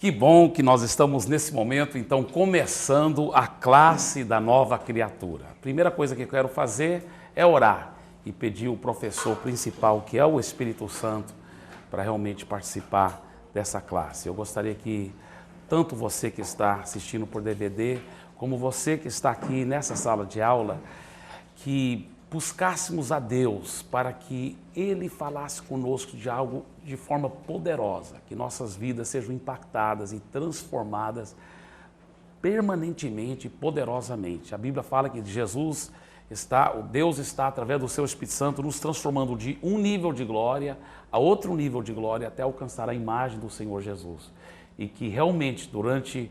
Que bom que nós estamos nesse momento, então, começando a classe da nova criatura. A primeira coisa que eu quero fazer é orar e pedir o professor principal, que é o Espírito Santo, para realmente participar dessa classe. Eu gostaria que tanto você que está assistindo por DVD, como você que está aqui nessa sala de aula, que buscássemos a Deus para que Ele falasse conosco de algo de forma poderosa, que nossas vidas sejam impactadas e transformadas permanentemente e poderosamente. A Bíblia fala que Deus está, através do seu Espírito Santo, nos transformando de um nível de glória a outro nível de glória até alcançar a imagem do Senhor Jesus. E que realmente durante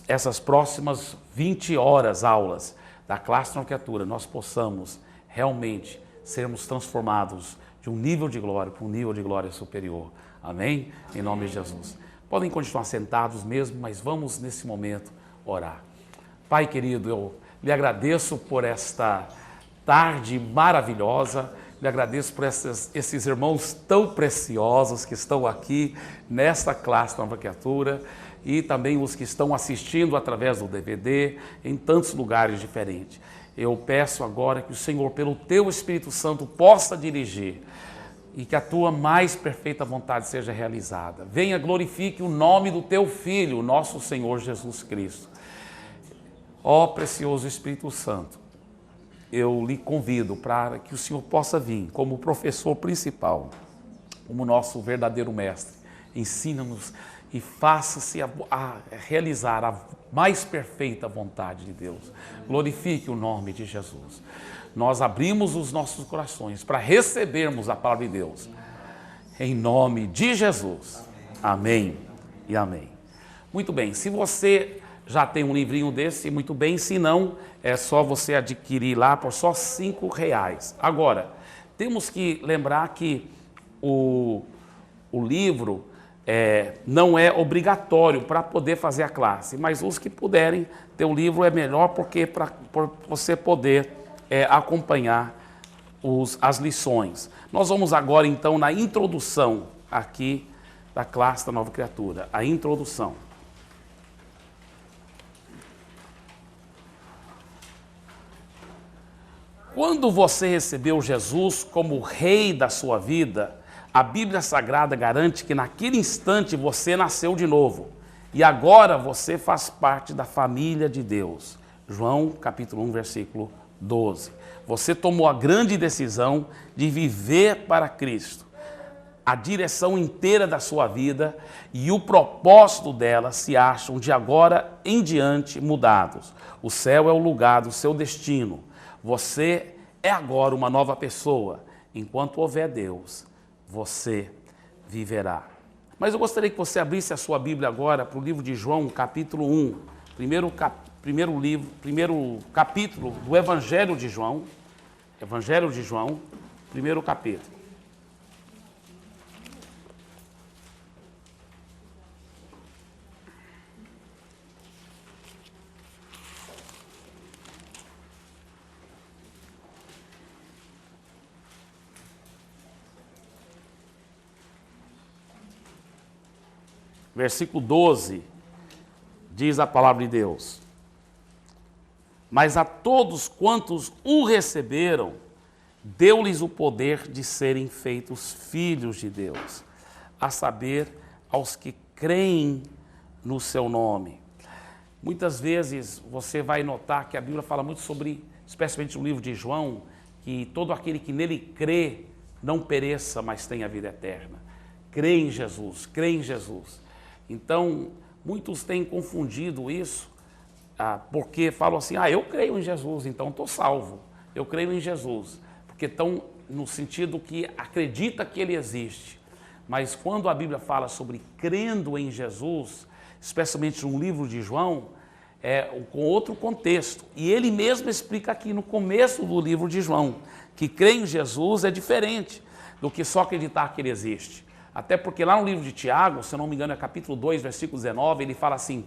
essas próximas 20 horas aulas da classe de criatura, nós possamos realmente sermos transformados de um nível de glória para um nível de glória superior. Amém? Em nome de Jesus. Podem continuar sentados mesmo, mas vamos nesse momento orar. Pai querido, eu lhe agradeço por esta tarde maravilhosa, lhe agradeço por esses irmãos tão preciosos que estão aqui nesta classe de nova criatura, e também os que estão assistindo através do DVD em tantos lugares diferentes. Eu peço agora que o Senhor, pelo Teu Espírito Santo, possa dirigir e que a Tua mais perfeita vontade seja realizada. Venha, glorifique o nome do Teu Filho, nosso Senhor Jesus Cristo. Ó precioso Espírito Santo, eu lhe convido para que o Senhor possa vir como professor principal, como nosso verdadeiro mestre. Ensina-nos e faça-se a realizar a mais perfeita vontade de Deus. Glorifique o nome de Jesus. Nós abrimos os nossos corações para recebermos a palavra de Deus. Em nome de Jesus. Amém e amém. Muito bem, se você já tem um livrinho desse, muito bem. Se não, é só você adquirir lá por só R$5. Agora, temos que lembrar que o livro não é obrigatório para poder fazer a classe, mas os que puderem ter o livro é melhor, porque para você poder acompanhar as lições. Nós vamos agora então na introdução aqui da classe da nova criatura, a introdução. Quando você recebeu Jesus como rei da sua vida, a Bíblia Sagrada garante que naquele instante você nasceu de novo e agora você faz parte da família de Deus. João capítulo 1, versículo 12. Você tomou a grande decisão de viver para Cristo. A direção inteira da sua vida e o propósito dela se acham de agora em diante mudados. O céu é o lugar do seu destino. Você é agora uma nova pessoa. Enquanto houver Deus, você viverá. Mas eu gostaria que você abrisse a sua Bíblia agora para o livro de João, capítulo 1. Primeiro capítulo do Evangelho de João. Evangelho de João, primeiro capítulo. Versículo 12, diz a palavra de Deus: mas a todos quantos o receberam, deu-lhes o poder de serem feitos filhos de Deus, a saber, aos que creem no seu nome. Muitas vezes você vai notar que a Bíblia fala muito sobre, especialmente no livro de João, que todo aquele que nele crê não pereça, mas tenha vida eterna. Crê em Jesus, crê em Jesus. Então, muitos têm confundido isso, porque falam assim, eu creio em Jesus, então estou salvo. Eu creio em Jesus, porque estão no sentido que acredita que Ele existe. Mas quando a Bíblia fala sobre crendo em Jesus, especialmente no livro de João, com outro contexto. E ele mesmo explica aqui no começo do livro de João, que crer em Jesus é diferente do que só acreditar que Ele existe. Até porque lá no livro de Tiago, se eu não me engano é capítulo 2, versículo 19, ele fala assim,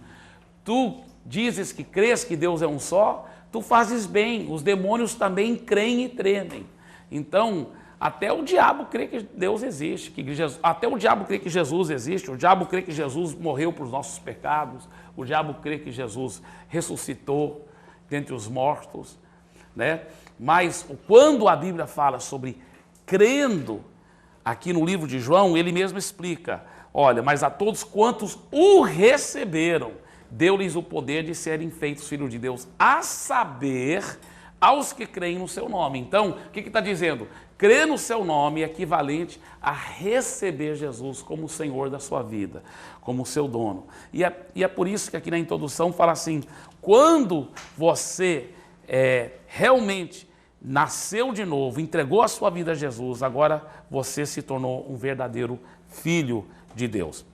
tu dizes que crês que Deus é um só, tu fazes bem, os demônios também creem e tremem. Então, Até o diabo crê que Deus existe, até o diabo crê que Jesus existe, o diabo crê que Jesus morreu por nossos pecados, o diabo crê que Jesus ressuscitou dentre os mortos, né? Mas quando a Bíblia fala sobre crendo, aqui no livro de João, ele mesmo explica, olha, mas a todos quantos o receberam, deu-lhes o poder de serem feitos filhos de Deus, a saber, aos que creem no seu nome. Então, o que está dizendo? Crer no seu nome é equivalente a receber Jesus como o Senhor da sua vida, como o seu dono. E é por isso que aqui na introdução fala assim, quando você realmente nasceu de novo, entregou a sua vida a Jesus, agora você se tornou um verdadeiro filho de Deus.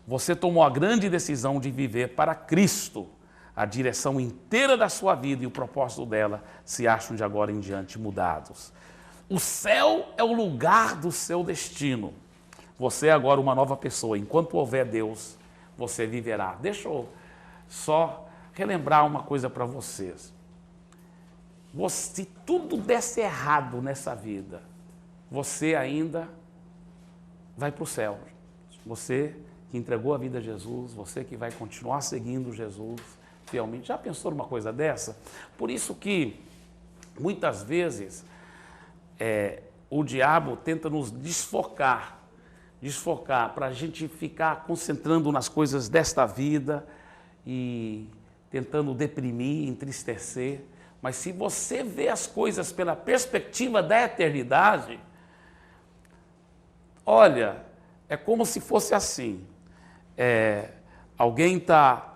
Você tomou a grande decisão de viver para Cristo. A direção inteira da sua vida e o propósito dela se acham de agora em diante mudados. O céu é o lugar do seu destino. Você é agora uma nova pessoa. Enquanto houver Deus, você viverá. Deixa eu só relembrar uma coisa para vocês. Se tudo desse errado nessa vida, você ainda vai para o céu. Você que entregou a vida a Jesus, você que vai continuar seguindo Jesus fielmente. Já pensou numa coisa dessa? Por isso que, muitas vezes, o diabo tenta nos desfocar para a gente ficar concentrando nas coisas desta vida e tentando deprimir, entristecer. Mas se você vê as coisas pela perspectiva da eternidade, olha, é como se fosse assim, alguém está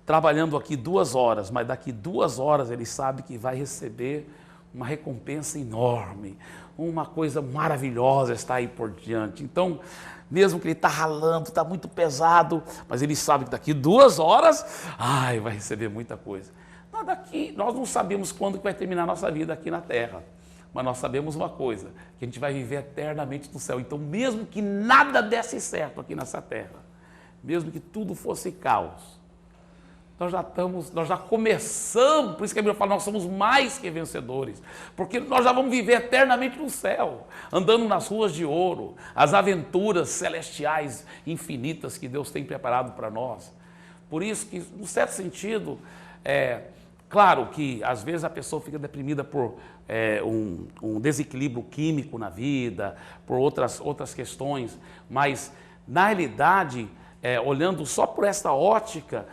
trabalhando aqui 2 horas, mas daqui 2 horas ele sabe que vai receber uma recompensa enorme, uma coisa maravilhosa está aí por diante. Então, mesmo que ele está ralando, está muito pesado, mas ele sabe que daqui 2 horas, vai receber muita coisa. Nós não sabemos quando que vai terminar a nossa vida aqui na Terra, mas nós sabemos uma coisa, que a gente vai viver eternamente no céu. Então, mesmo que nada desse certo aqui nessa Terra, mesmo que tudo fosse caos, nós já começamos, por isso que a Bíblia fala, nós somos mais que vencedores, porque nós já vamos viver eternamente no céu, andando nas ruas de ouro, as aventuras celestiais infinitas que Deus tem preparado para nós. Por isso que, num certo sentido, claro que às vezes a pessoa fica deprimida por um desequilíbrio químico na vida, por outras questões, mas na realidade, olhando só por esta ótica,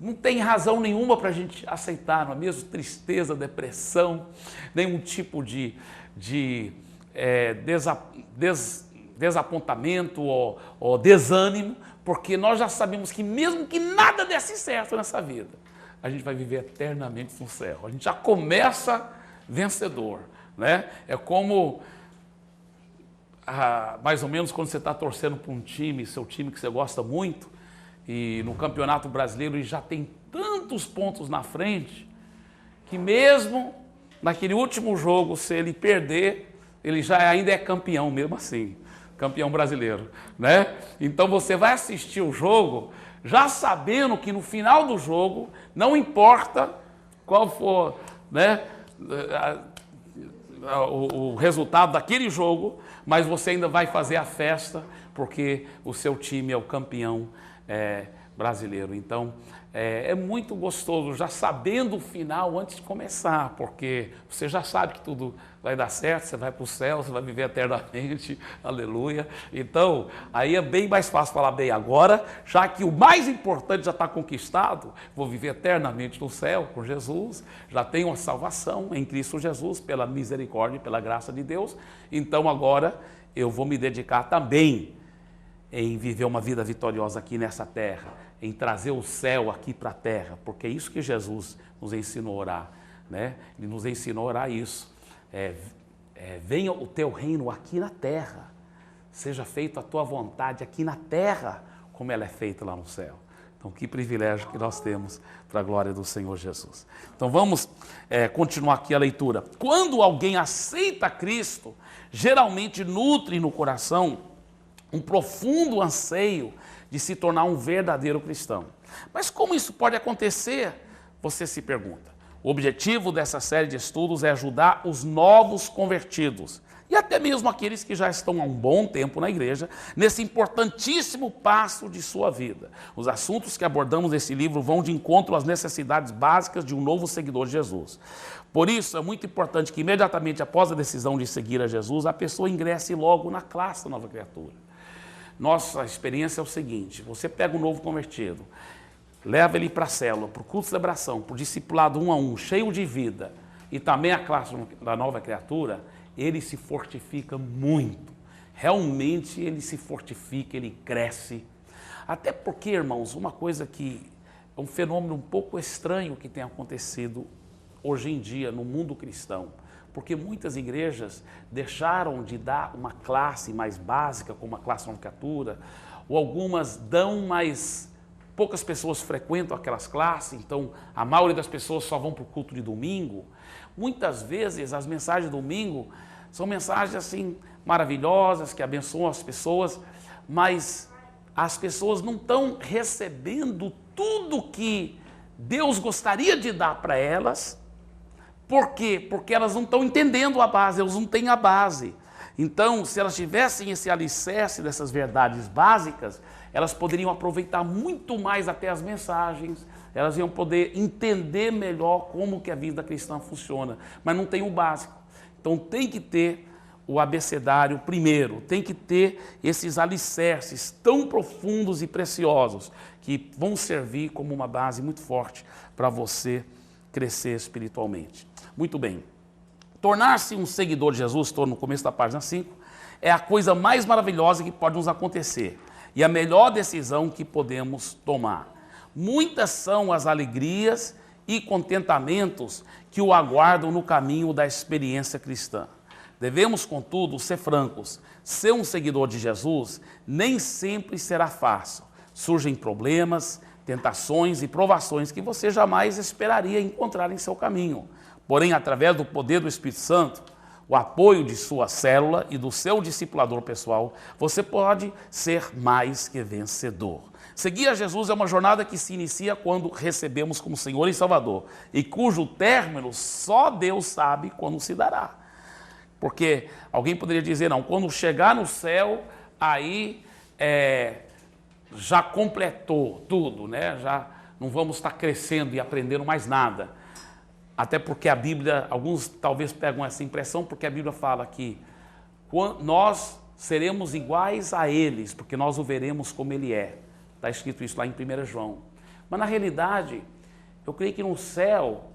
não tem razão nenhuma para a gente aceitar, não é mesmo? Tristeza, depressão, nenhum tipo de desapontamento ou desânimo, porque nós já sabemos que mesmo que nada desse certo nessa vida, a gente vai viver eternamente no céu. A gente já começa vencedor, né? É como, mais ou menos, quando você está torcendo para um time, seu time que você gosta muito, e no Campeonato Brasileiro ele já tem tantos pontos na frente, que mesmo naquele último jogo, se ele perder, ele já ainda é campeão mesmo assim, campeão brasileiro, né? Então você vai assistir o jogo já sabendo que no final do jogo, não importa qual for, né, o resultado daquele jogo, mas você ainda vai fazer a festa, porque o seu time é o campeão brasileiro. Então, é muito gostoso, já sabendo o final antes de começar, porque você já sabe que tudo vai dar certo, você vai para o céu, você vai viver eternamente, aleluia. Então, aí é bem mais fácil falar, bem, agora, já que o mais importante já está conquistado, vou viver eternamente no céu com Jesus, já tenho a salvação em Cristo Jesus, pela misericórdia e pela graça de Deus, então agora eu vou me dedicar também em viver uma vida vitoriosa aqui nessa terra, em trazer o céu aqui para a terra, porque é isso que Jesus nos ensinou a orar, né? Ele nos ensinou a orar isso. Venha o teu reino aqui na terra, seja feita a tua vontade aqui na terra, como ela é feita lá no céu. Então, que privilégio que nós temos para a glória do Senhor Jesus. Então, vamos continuar aqui a leitura. Quando alguém aceita Cristo, geralmente nutre no coração um profundo anseio de se tornar um verdadeiro cristão. Mas como isso pode acontecer? Você se pergunta. O objetivo dessa série de estudos é ajudar os novos convertidos e até mesmo aqueles que já estão há um bom tempo na igreja, nesse importantíssimo passo de sua vida. Os assuntos que abordamos nesse livro vão de encontro às necessidades básicas de um novo seguidor de Jesus. Por isso, é muito importante que imediatamente após a decisão de seguir a Jesus, a pessoa ingresse logo na classe da nova criatura. Nossa experiência é o seguinte: você pega um novo convertido, leva ele para a célula, para o culto de celebração, para o discipulado 1 a 1, cheio de vida, e também a classe da nova criatura, ele se fortifica muito. Realmente ele se fortifica, ele cresce. Até porque, irmãos, uma coisa que é um fenômeno um pouco estranho que tem acontecido hoje em dia no mundo cristão, porque muitas igrejas deixaram de dar uma classe mais básica, como a classe de nova criatura, ou algumas dão mais... Poucas pessoas frequentam aquelas classes, então a maioria das pessoas só vão para o culto de domingo. Muitas vezes as mensagens de domingo são mensagens assim maravilhosas, que abençoam as pessoas, mas as pessoas não estão recebendo tudo que Deus gostaria de dar para elas. Por quê? Porque elas não estão entendendo a base, elas não têm a base. Então, se elas tivessem esse alicerce dessas verdades básicas, elas poderiam aproveitar muito mais até as mensagens, elas iam poder entender melhor como que a vida cristã funciona, mas não tem o básico. Então tem que ter o abecedário primeiro, tem que ter esses alicerces tão profundos e preciosos que vão servir como uma base muito forte para você crescer espiritualmente. Muito bem. Tornar-se um seguidor de Jesus, estou no começo da página 5, é a coisa mais maravilhosa que pode nos acontecer e a melhor decisão que podemos tomar. Muitas são as alegrias e contentamentos que o aguardam no caminho da experiência cristã. Devemos, contudo, ser francos. Ser um seguidor de Jesus nem sempre será fácil. Surgem problemas, tentações e provações que você jamais esperaria encontrar em seu caminho. Porém, através do poder do Espírito Santo, o apoio de sua célula e do seu discipulador pessoal, você pode ser mais que vencedor. Seguir a Jesus é uma jornada que se inicia quando recebemos como Senhor e Salvador, e cujo término só Deus sabe quando se dará. Porque alguém poderia dizer, não, quando chegar no céu, aí já completou tudo, né? Já não vamos estar crescendo e aprendendo mais nada. Até porque a Bíblia, alguns talvez pegam essa impressão, porque a Bíblia fala que nós seremos iguais a eles, porque nós o veremos como ele é. Está escrito isso lá em 1 João. Mas na realidade, eu creio que no céu,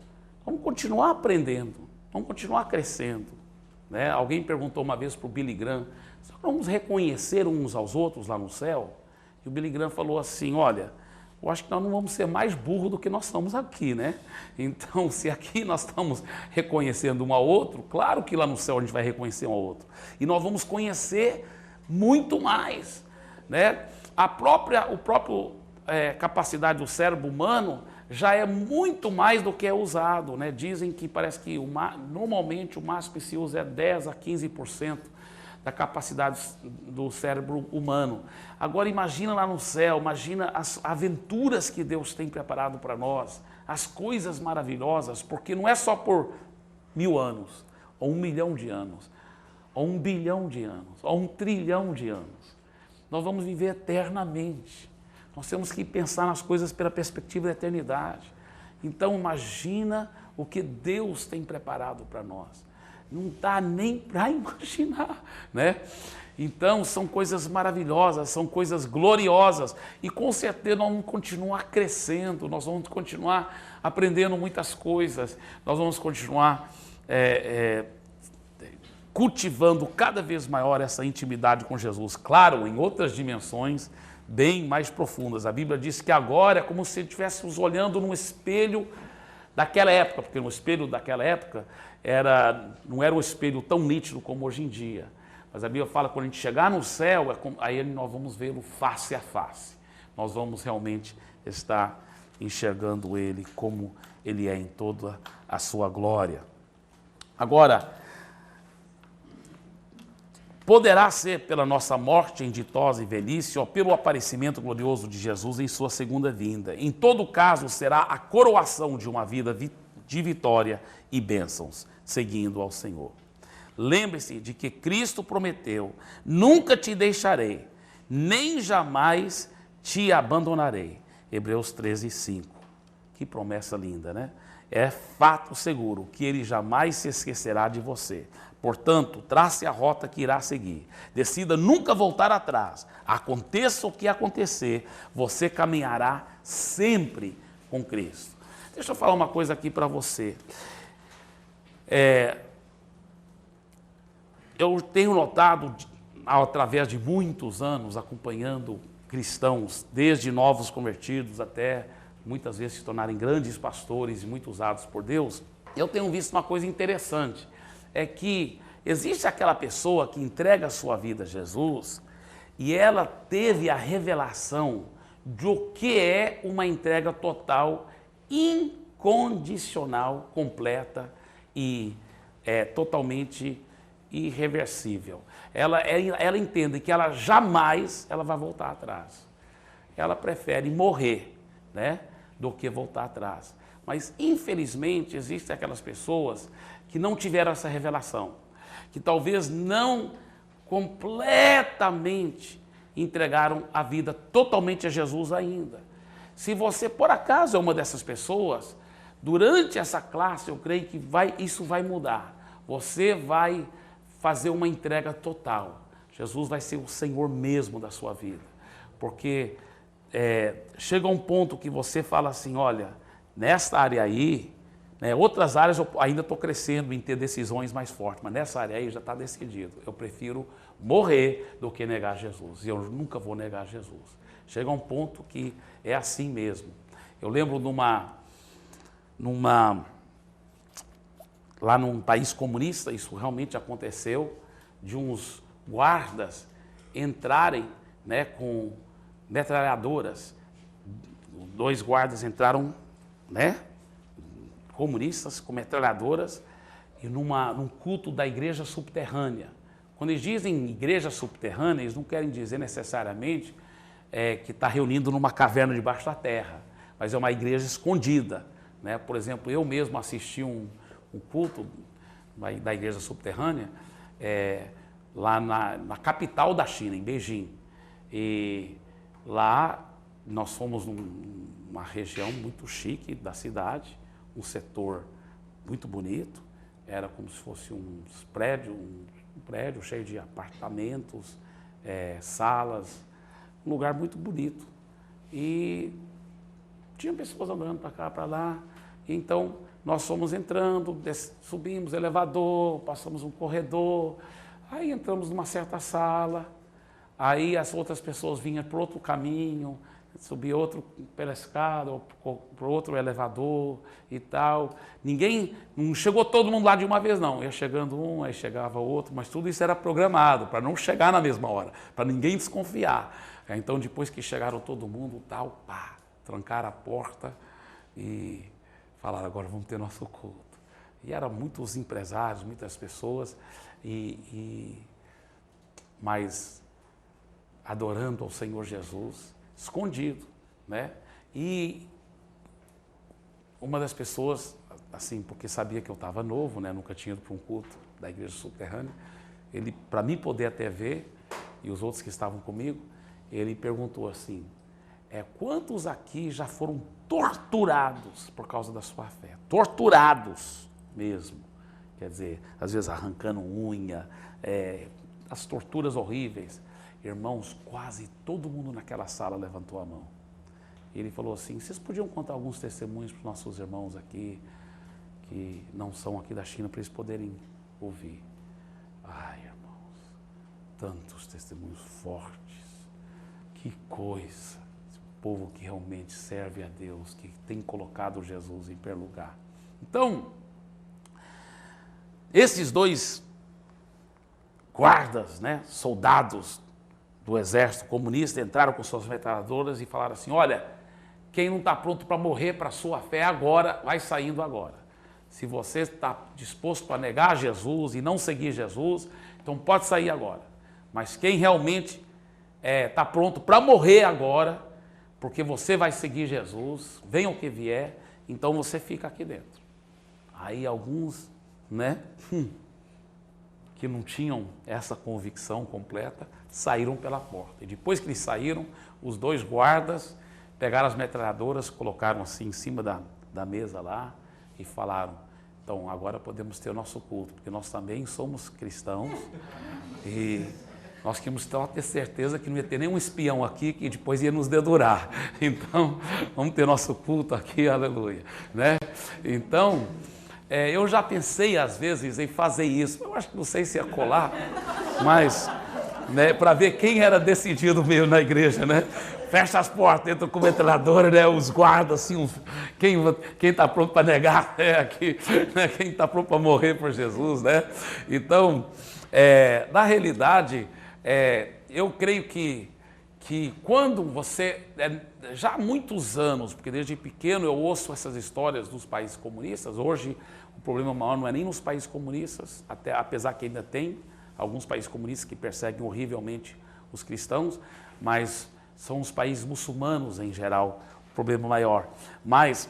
vamos continuar aprendendo, vamos continuar crescendo. Né? Alguém perguntou uma vez para o Billy Graham, vamos reconhecer uns aos outros lá no céu? E o Billy Graham falou assim, olha, eu acho que nós não vamos ser mais burros do que nós somos aqui, né? Então, se aqui nós estamos reconhecendo um ao outro, claro que lá no céu a gente vai reconhecer um ao outro. E nós vamos conhecer muito mais, né? A própria capacidade do cérebro humano já é muito mais do que é usado, né? Dizem que parece que normalmente o máximo que se usa é 10 a 15% da capacidade do cérebro humano. Agora imagina lá no céu, imagina as aventuras que Deus tem preparado para nós, as coisas maravilhosas, porque não é só por 1000 anos, ou 1 milhão de anos, ou 1 bilhão de anos, ou 1 trilhão de anos. Nós vamos viver eternamente. Nós temos que pensar nas coisas pela perspectiva da eternidade. Então imagina o que Deus tem preparado para nós. Não dá nem para imaginar, né? Então, são coisas maravilhosas, são coisas gloriosas. E com certeza nós vamos continuar crescendo, nós vamos continuar aprendendo muitas coisas, nós vamos continuar cultivando cada vez maior essa intimidade com Jesus. Claro, em outras dimensões bem mais profundas. A Bíblia diz que agora é como se estivéssemos olhando num espelho daquela época, porque no espelho daquela época não era um espelho tão nítido como hoje em dia. Mas a Bíblia fala que quando a gente chegar no céu, aí nós vamos vê-lo face a face. Nós vamos realmente estar enxergando ele como ele é em toda a sua glória. Agora, poderá ser pela nossa morte em ditosa e velhice ou pelo aparecimento glorioso de Jesus em sua segunda vinda. Em todo caso, será a coroação de uma vida de vitória e bênçãos, seguindo ao Senhor. lembre-se de que Cristo prometeu: nunca te deixarei, nem jamais te abandonarei. Hebreus 13, 5. Que promessa linda, né? É fato seguro que Ele jamais se esquecerá de você. Portanto, trace a rota que irá seguir. Decida nunca voltar atrás. Aconteça o que acontecer, você caminhará sempre com Cristo. Deixa eu falar uma coisa aqui para você. Eu tenho notado, através de muitos anos, acompanhando cristãos, desde novos convertidos até muitas vezes se tornarem grandes pastores e muito usados por Deus, eu tenho visto uma coisa interessante, é que existe aquela pessoa que entrega a sua vida a Jesus e ela teve a revelação do que é uma entrega total, incondicional, completa e totalmente irreversível. Ela entende que ela jamais vai voltar atrás. Ela prefere morrer, né, do que voltar atrás. Mas, infelizmente, existem aquelas pessoas que não tiveram essa revelação, que talvez não completamente entregaram a vida totalmente a Jesus ainda. Se você, por acaso, é uma dessas pessoas, durante essa classe, eu creio que isso vai mudar. Você vai fazer uma entrega total. Jesus vai ser o Senhor mesmo da sua vida. Porque chega um ponto que você fala assim, olha, nesta área aí, né, outras áreas eu ainda estou crescendo em ter decisões mais fortes, mas nessa área aí já está decidido. Eu prefiro morrer do que negar Jesus. E eu nunca vou negar Jesus. Chega um ponto que é assim mesmo. Eu lembro lá num país comunista, isso realmente aconteceu, de uns guardas entrarem, né, com metralhadoras. 2 guardas entraram, né, comunistas com metralhadoras, e num culto da igreja subterrânea. Quando eles dizem igreja subterrânea, eles não querem dizer necessariamente que está reunindo numa caverna debaixo da terra, mas é uma igreja escondida, né? Por exemplo, eu mesmo assisti um culto da igreja subterrânea lá na capital da China, em Beijing. E lá nós fomos numa região muito chique da cidade, um setor muito bonito, era como se fosse um prédio cheio de apartamentos, salas, um lugar muito bonito. E tinha pessoas andando para cá, para lá. Então nós fomos entrando, subimos elevador, passamos um corredor, aí entramos numa certa sala, aí as outras pessoas vinham por outro caminho, subia outro pela escada, ou por outro elevador e tal. Não chegou todo mundo lá de uma vez não, ia chegando um, aí chegava outro, mas tudo isso era programado, para não chegar na mesma hora, para ninguém desconfiar. Então depois que chegaram todo mundo, tal, pá, trancaram a porta e falaram, agora vamos ter nosso culto. E eram muitos empresários, muitas pessoas, mas adorando ao Senhor Jesus, escondido, né? E uma das pessoas, assim, porque sabia que eu estava novo, né? Nunca tinha ido para um culto da igreja subterrânea, ele, para mim poder até ver, e os outros que estavam comigo, ele perguntou assim, quantos aqui já foram torturados por causa da sua fé? Torturados mesmo. Quer dizer, às vezes arrancando unha, as torturas horríveis. Irmãos, quase todo mundo naquela sala levantou a mão. E ele falou assim, vocês podiam contar alguns testemunhos para os nossos irmãos aqui, que não são aqui da China, para eles poderem ouvir. Ai, irmãos, tantos testemunhos fortes. Que coisa. Povo que realmente serve a Deus, que tem colocado Jesus em primeiro lugar. Então, esses 2 guardas, né, soldados do exército comunista, entraram com suas metralhadoras e falaram assim, olha, quem não está pronto para morrer para a sua fé agora, vai saindo agora. Se você está disposto a negar Jesus e não seguir Jesus, então pode sair agora. Mas quem realmente está pronto para morrer agora, porque você vai seguir Jesus, venha o que vier, então você fica aqui dentro. Aí alguns, né, que não tinham essa convicção completa, saíram pela porta. E depois que eles saíram, os 2 guardas pegaram as metralhadoras, colocaram assim em cima da mesa lá e falaram: então agora podemos ter o nosso culto, porque nós também somos cristãos e nós queríamos ter certeza que não ia ter nenhum espião aqui que depois ia nos dedurar. Então, vamos ter nosso culto aqui, aleluia. Né? Então, eu já pensei às vezes em fazer isso. Eu acho que não sei se ia colar, mas né, para ver quem era decidido mesmo na igreja, né? Fecha as portas, entra com metralhadora, né? Os guardas, assim, quem está pronto para negar, aqui, né? Quem está pronto para morrer por Jesus, né? Então, na realidade, eu creio que quando você, já há muitos anos, porque desde pequeno eu ouço essas histórias dos países comunistas. Hoje o problema maior não é nem nos países comunistas, apesar que ainda tem alguns países comunistas que perseguem horrivelmente os cristãos, mas são os países muçulmanos em geral o problema maior. Mas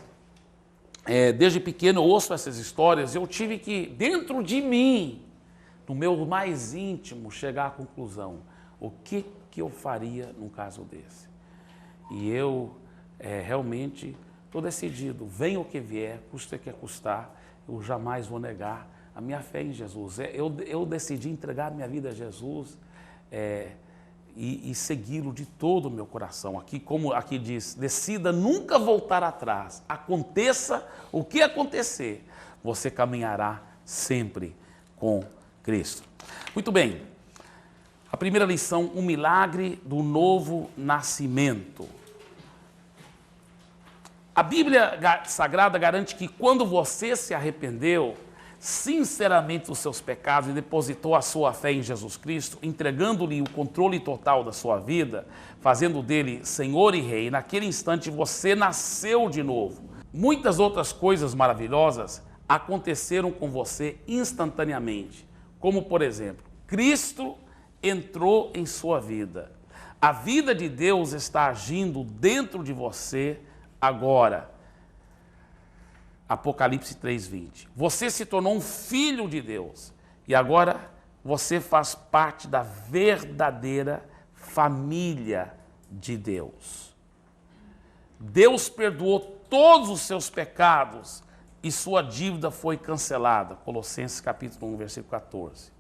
desde pequeno eu ouço essas histórias. Eu tive que, dentro de mim, no meu mais íntimo, chegar à conclusão: o que eu faria num caso desse? E eu realmente estou decidido, venha o que vier, custe o que custar, eu jamais vou negar a minha fé em Jesus. Eu decidi entregar minha vida a Jesus e segui-lo de todo o meu coração. Aqui, como aqui diz, decida nunca voltar atrás, aconteça o que acontecer, você caminhará sempre com Cristo. Muito bem, a primeira lição: o milagre do novo nascimento. A Bíblia Sagrada garante que quando você se arrependeu sinceramente dos seus pecados e depositou a sua fé em Jesus Cristo, entregando-lhe o controle total da sua vida, fazendo dele Senhor e Rei, naquele instante você nasceu de novo. Muitas outras coisas maravilhosas aconteceram com você instantaneamente, como por exemplo, Cristo entrou em sua vida. A vida de Deus está agindo dentro de você agora. Apocalipse 3:20. Você se tornou um filho de Deus e agora você faz parte da verdadeira família de Deus. Deus perdoou todos os seus pecados e sua dívida foi cancelada. Colossenses capítulo 1, versículo 14.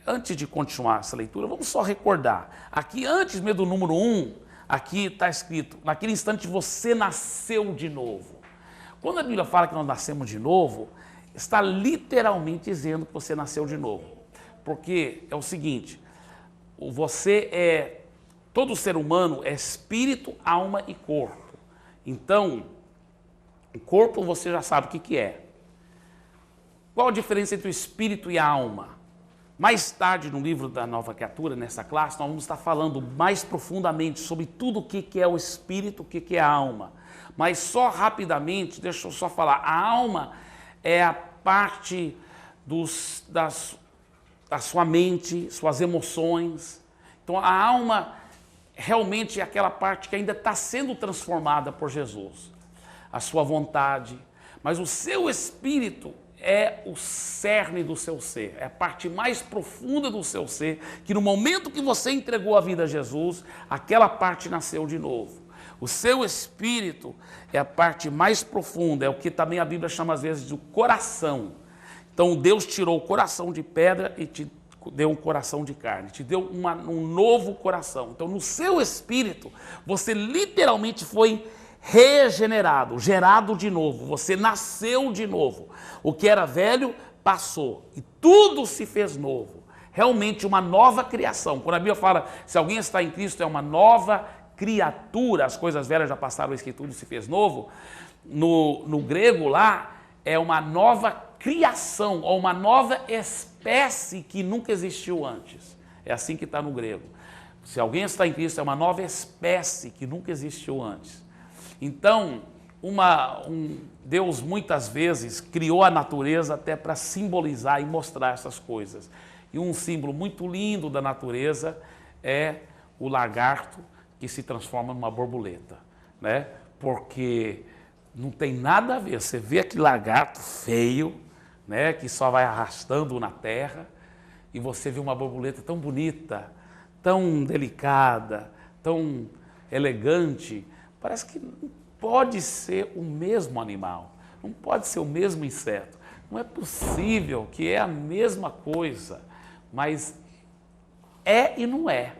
Antes de continuar essa leitura, vamos só recordar. Aqui, antes mesmo do número 1, aqui está escrito: naquele instante você nasceu de novo. Quando a Bíblia fala que nós nascemos de novo, está literalmente dizendo que você nasceu de novo. Porque é o seguinte: todo ser humano é espírito, alma e corpo. Então, o corpo você já sabe o que é. Qual a diferença entre o espírito e a alma? Mais tarde, no livro da Nova Criatura, nessa classe, nós vamos estar falando mais profundamente sobre tudo o que é o espírito, o que é a alma. Mas só rapidamente, deixa eu só falar, a alma é a parte da sua mente, suas emoções. Então a alma realmente é aquela parte que ainda está sendo transformada por Jesus. A sua vontade, mas o seu espírito é o cerne do seu ser, é a parte mais profunda do seu ser, que no momento que você entregou a vida a Jesus, aquela parte nasceu de novo. O seu espírito é a parte mais profunda, é o que também a Bíblia chama às vezes de coração. Então Deus tirou o coração de pedra e te deu um coração de carne, te deu um novo coração. Então no seu espírito, você literalmente foi regenerado, gerado de novo, você nasceu de novo. O que era velho passou e tudo se fez novo. Realmente uma nova criação. Quando a Bíblia fala, se alguém está em Cristo, é uma nova criatura, as coisas velhas já passaram, isso que tudo se fez novo. No grego lá, é uma nova criação, ou uma nova espécie que nunca existiu antes. É assim que está no grego. Se alguém está em Cristo, é uma nova espécie que nunca existiu antes. Então, Deus muitas vezes criou a natureza até para simbolizar e mostrar essas coisas. E um símbolo muito lindo da natureza é o lagarto que se transforma numa borboleta, né? Porque não tem nada a ver. Você vê aquele lagarto feio, né, que só vai arrastando na terra, e você vê uma borboleta tão bonita, tão delicada, tão elegante, parece que não pode ser o mesmo animal, não pode ser o mesmo inseto. Não é possível que é a mesma coisa, mas é e não é.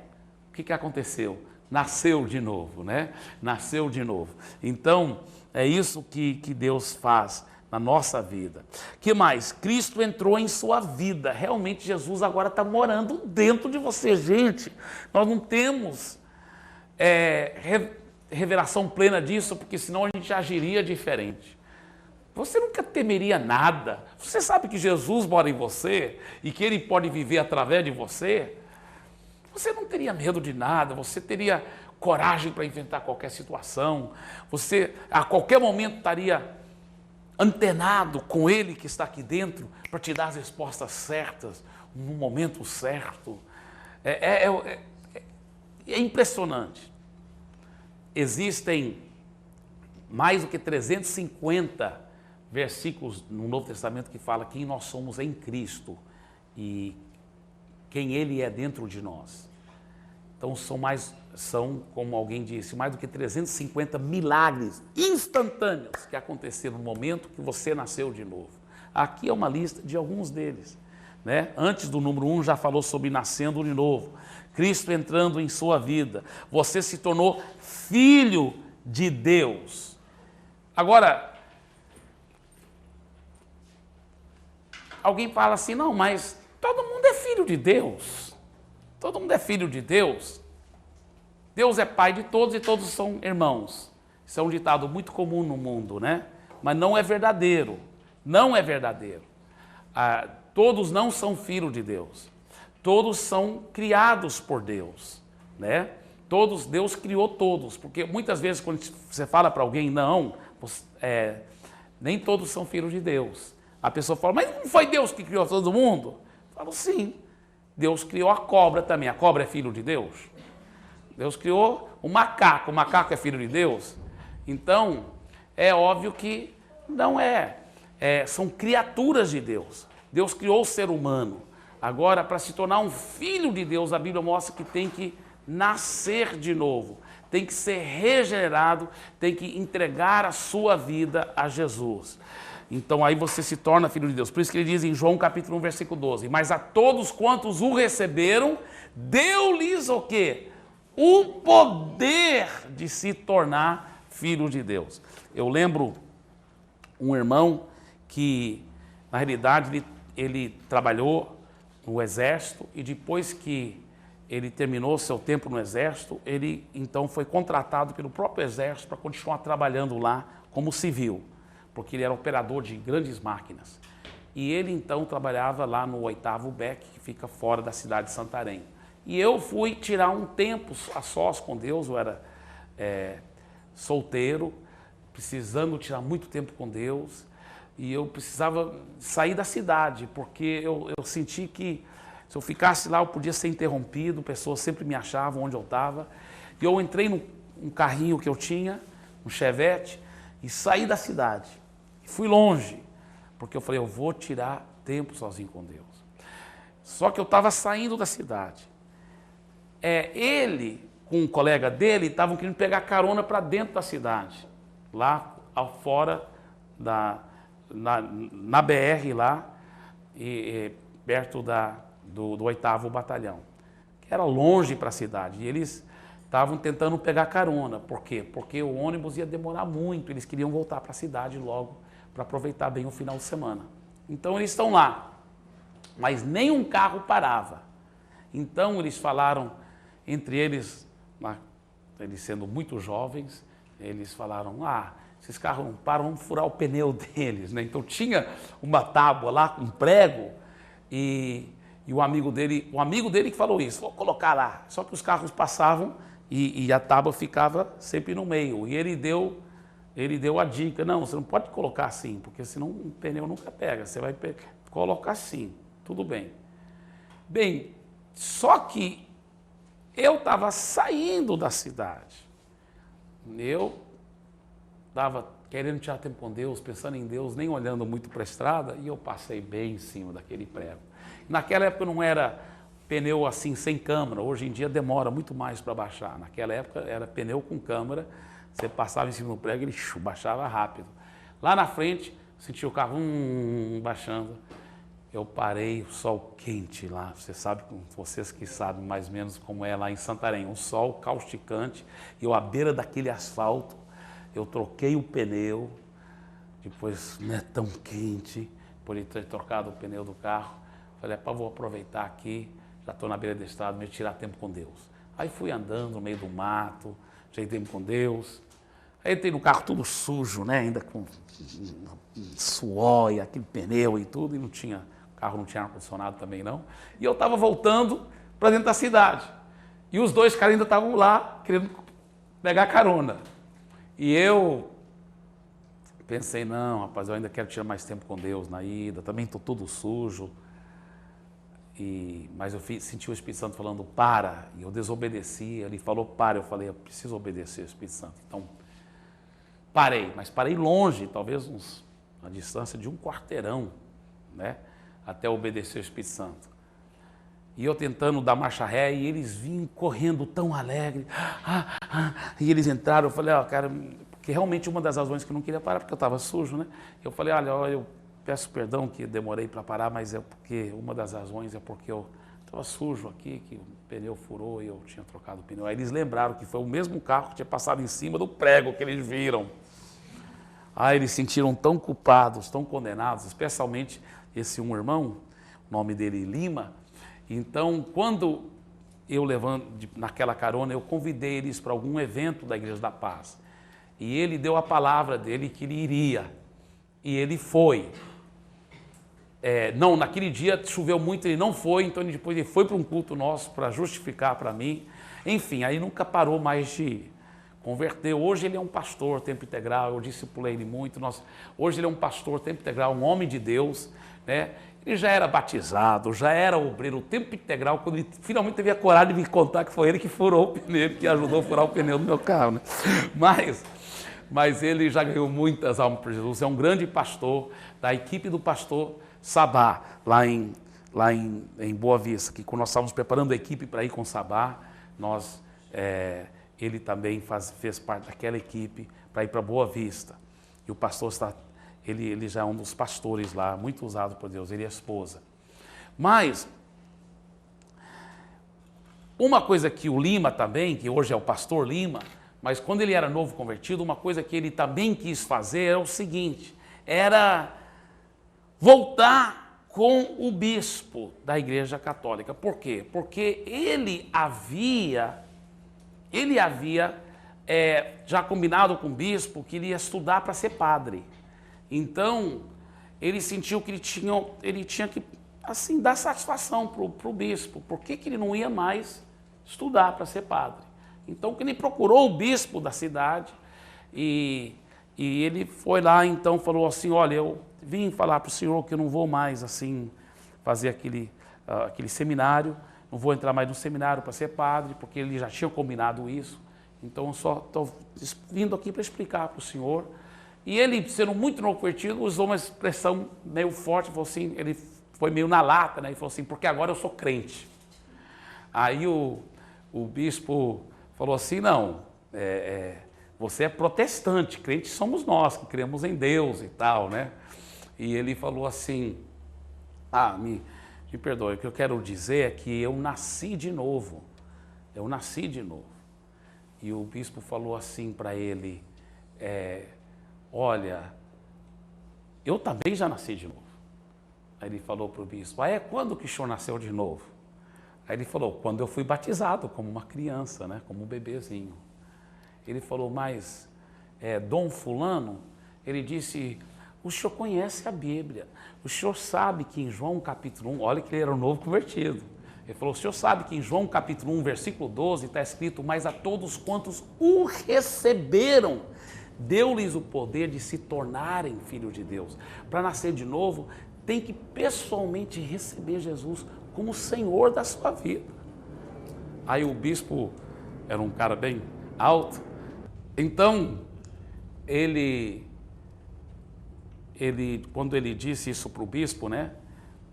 O que aconteceu? Nasceu de novo, né? Nasceu de novo. Então, é isso que Deus faz na nossa vida. Que mais? Cristo entrou em sua vida. Realmente Jesus agora está morando dentro de você, gente. Nós não temos revelação plena disso, porque senão a gente agiria diferente. Você nunca temeria nada. Você sabe que Jesus mora em você e que Ele pode viver através de você. Você não teria medo de nada, você teria coragem para enfrentar qualquer situação. Você a qualquer momento estaria antenado com Ele que está aqui dentro para te dar as respostas certas, no momento certo. É impressionante. Existem mais do que 350 versículos no Novo Testamento que fala quem nós somos em Cristo e quem Ele é dentro de nós. Então são, como alguém disse, mais do que 350 milagres instantâneos que aconteceram no momento que você nasceu de novo. Aqui é uma lista de alguns deles, né? Antes do número 1 já falou sobre nascendo de novo, Cristo entrando em sua vida, você se tornou filho de Deus. Agora, alguém fala assim, não, mas todo mundo é filho de Deus. Todo mundo é filho de Deus. Deus é pai de todos e todos são irmãos. Isso é um ditado muito comum no mundo, né? Mas não é verdadeiro. Não é verdadeiro. Todos não são filhos de Deus. Todos são criados por Deus, né? Todos, Deus criou todos. Porque muitas vezes quando você fala para alguém, não, nem todos são filhos de Deus. A pessoa fala, mas não foi Deus que criou todo mundo? Eu falo, sim. Deus criou a cobra também. A cobra é filho de Deus? Deus criou o macaco é filho de Deus? Então, é óbvio que não é. São criaturas de Deus. Deus criou o ser humano. Agora, para se tornar um filho de Deus, a Bíblia mostra que tem que nascer de novo, tem que ser regenerado, tem que entregar a sua vida a Jesus. Então aí você se torna filho de Deus. Por isso que ele diz em João capítulo 1, versículo 12, mas a todos quantos o receberam, deu-lhes o quê? O poder de se tornar filho de Deus. Eu lembro um irmão que, na realidade, ele trabalhou no exército e depois que ele terminou seu tempo no exército, ele então foi contratado pelo próprio exército para continuar trabalhando lá como civil, porque ele era operador de grandes máquinas. E ele então trabalhava lá no 8º BEC, que fica fora da cidade de Santarém. E eu fui tirar um tempo a sós com Deus, eu era solteiro, precisando tirar muito tempo com Deus, e eu precisava sair da cidade, porque eu senti que se eu ficasse lá eu podia ser interrompido, pessoas sempre me achavam onde eu estava. E eu entrei num carrinho que eu tinha, um Chevette, e saí da cidade. Fui longe, porque eu falei, eu vou tirar tempo sozinho com Deus. Só que eu estava saindo da cidade. Ele, com um colega dele, estavam querendo pegar carona para dentro da cidade, lá fora, na BR lá, perto do 8º Batalhão, que era longe para a cidade. E eles estavam tentando pegar carona. Por quê? Porque o ônibus ia demorar muito, eles queriam voltar para a cidade logo, para aproveitar bem o final de semana. Então eles estão lá, mas nenhum carro parava. Então eles falaram, entre eles, eles sendo muito jovens, eles falaram, esses carros não param, vamos furar o pneu deles, né? Então tinha uma tábua lá, um prego, e o amigo dele que falou isso, vou colocar lá. Só que os carros passavam e a tábua ficava sempre no meio. E ele deu a dica, não, você não pode colocar assim, porque senão o pneu nunca pega, você vai colocar assim, tudo bem. Bem, só que eu estava saindo da cidade, eu estava querendo tirar tempo com Deus, pensando em Deus, nem olhando muito para a estrada, e eu passei bem em cima daquele prego. Naquela época não era pneu assim sem câmara, hoje em dia demora muito mais para baixar. Naquela época era pneu com câmara, você passava em cima do prego e ele baixava rápido. Lá na frente, senti o carro baixando. Eu parei, o sol quente lá, vocês que sabem mais ou menos como é lá em Santarém, um sol causticante, e eu à beira daquele asfalto, eu troquei o pneu, depois não é tão quente, por ele ter trocado o pneu do carro, falei, vou aproveitar aqui, já estou na beira da estrada, me tirar tempo com Deus. Aí fui andando no meio do mato, tirei tempo com Deus, aí entrei no carro tudo sujo, né, ainda com suor e aquele pneu e tudo, e o carro não tinha ar-condicionado também não, e eu estava voltando para dentro da cidade, e os dois caras ainda estavam lá, querendo pegar carona, e eu pensei, não, rapaz, eu ainda quero tirar mais tempo com Deus na ida, também estou todo sujo, mas eu senti o Espírito Santo falando, para, e eu desobedeci, ele falou, para, eu falei, eu preciso obedecer o Espírito Santo, então parei, mas parei longe, talvez uma distância de um quarteirão, né? Até obedecer o Espírito Santo. E eu tentando dar marcha ré, e eles vinham correndo tão alegre, e eles entraram, eu falei, cara, porque realmente uma das razões que eu não queria parar, porque eu estava sujo, né? Eu falei, olha, eu peço perdão que demorei para parar, mas uma das razões é porque eu estava sujo aqui, que o pneu furou e eu tinha trocado o pneu. Aí eles lembraram que foi o mesmo carro que tinha passado em cima do prego que eles viram. Aí eles se sentiram tão culpados, tão condenados, especialmente esse um irmão, o nome dele Lima. Então, quando eu levando naquela carona, eu convidei eles para algum evento da Igreja da Paz. E ele deu a palavra dele que ele iria. E ele foi. Não, naquele dia choveu muito, ele não foi, então depois ele foi para um culto nosso para justificar para mim. Enfim, aí nunca parou mais de converter. Hoje ele é um pastor, tempo integral, eu discipulei ele muito. Hoje ele é um pastor, tempo integral, um homem de Deus, né? Ele já era batizado, já era obreiro, tempo integral, quando ele finalmente teve a coragem de me contar que foi ele que furou o pneu, que ajudou a furar o pneu do meu carro, né? Mas ele já ganhou muitas almas por Jesus, é um grande pastor da equipe do pastor Sabá, lá em Boa Vista, que quando nós estávamos preparando a equipe para ir com Sabá, ele também fez parte daquela equipe para ir para Boa Vista. E o pastor ele já é um dos pastores lá, muito usado por Deus, ele e a esposa. Mas, uma coisa que o Lima também, que hoje é o pastor Lima, mas quando ele era novo convertido, uma coisa que ele também quis fazer era o seguinte, era voltar com o bispo da Igreja Católica. Por quê? Porque ele havia já combinado com o bispo que ele ia estudar para ser padre. Então, ele sentiu que ele tinha que assim, dar satisfação para o bispo. Por que ele não ia mais estudar para ser padre? Então, ele procurou o bispo da cidade e ele foi lá, então, falou assim, olha, eu vim falar para o senhor que eu não vou mais assim fazer aquele seminário, não vou entrar mais no seminário para ser padre, porque ele já tinha combinado isso. Então, eu só estou vindo aqui para explicar para o senhor. E ele, sendo muito novo convertido, usou uma expressão meio forte, falou assim, ele foi meio na lata, né? Ele falou assim, porque agora eu sou crente. Aí o bispo falou assim, não, você é protestante, crente somos nós, que cremos em Deus e tal, né? E ele falou assim, me perdoe, o que eu quero dizer é que eu nasci de novo. E o bispo falou assim para ele, olha, eu também já nasci de novo. Aí ele falou para o bispo, quando que o senhor nasceu de novo? Aí ele falou, quando eu fui batizado como uma criança, né, como um bebezinho. Ele falou, mas Dom Fulano, ele disse, o senhor conhece a Bíblia, o senhor sabe que em João capítulo 1, olha que ele era um novo convertido, ele falou, o senhor sabe que em João capítulo 1, versículo 12, está escrito, mas a todos quantos o receberam, deu-lhes o poder de se tornarem filhos de Deus. Para nascer de novo, tem que pessoalmente receber Jesus como Senhor da sua vida. Aí o bispo era um cara bem alto, então ele quando ele disse isso para o bispo, né?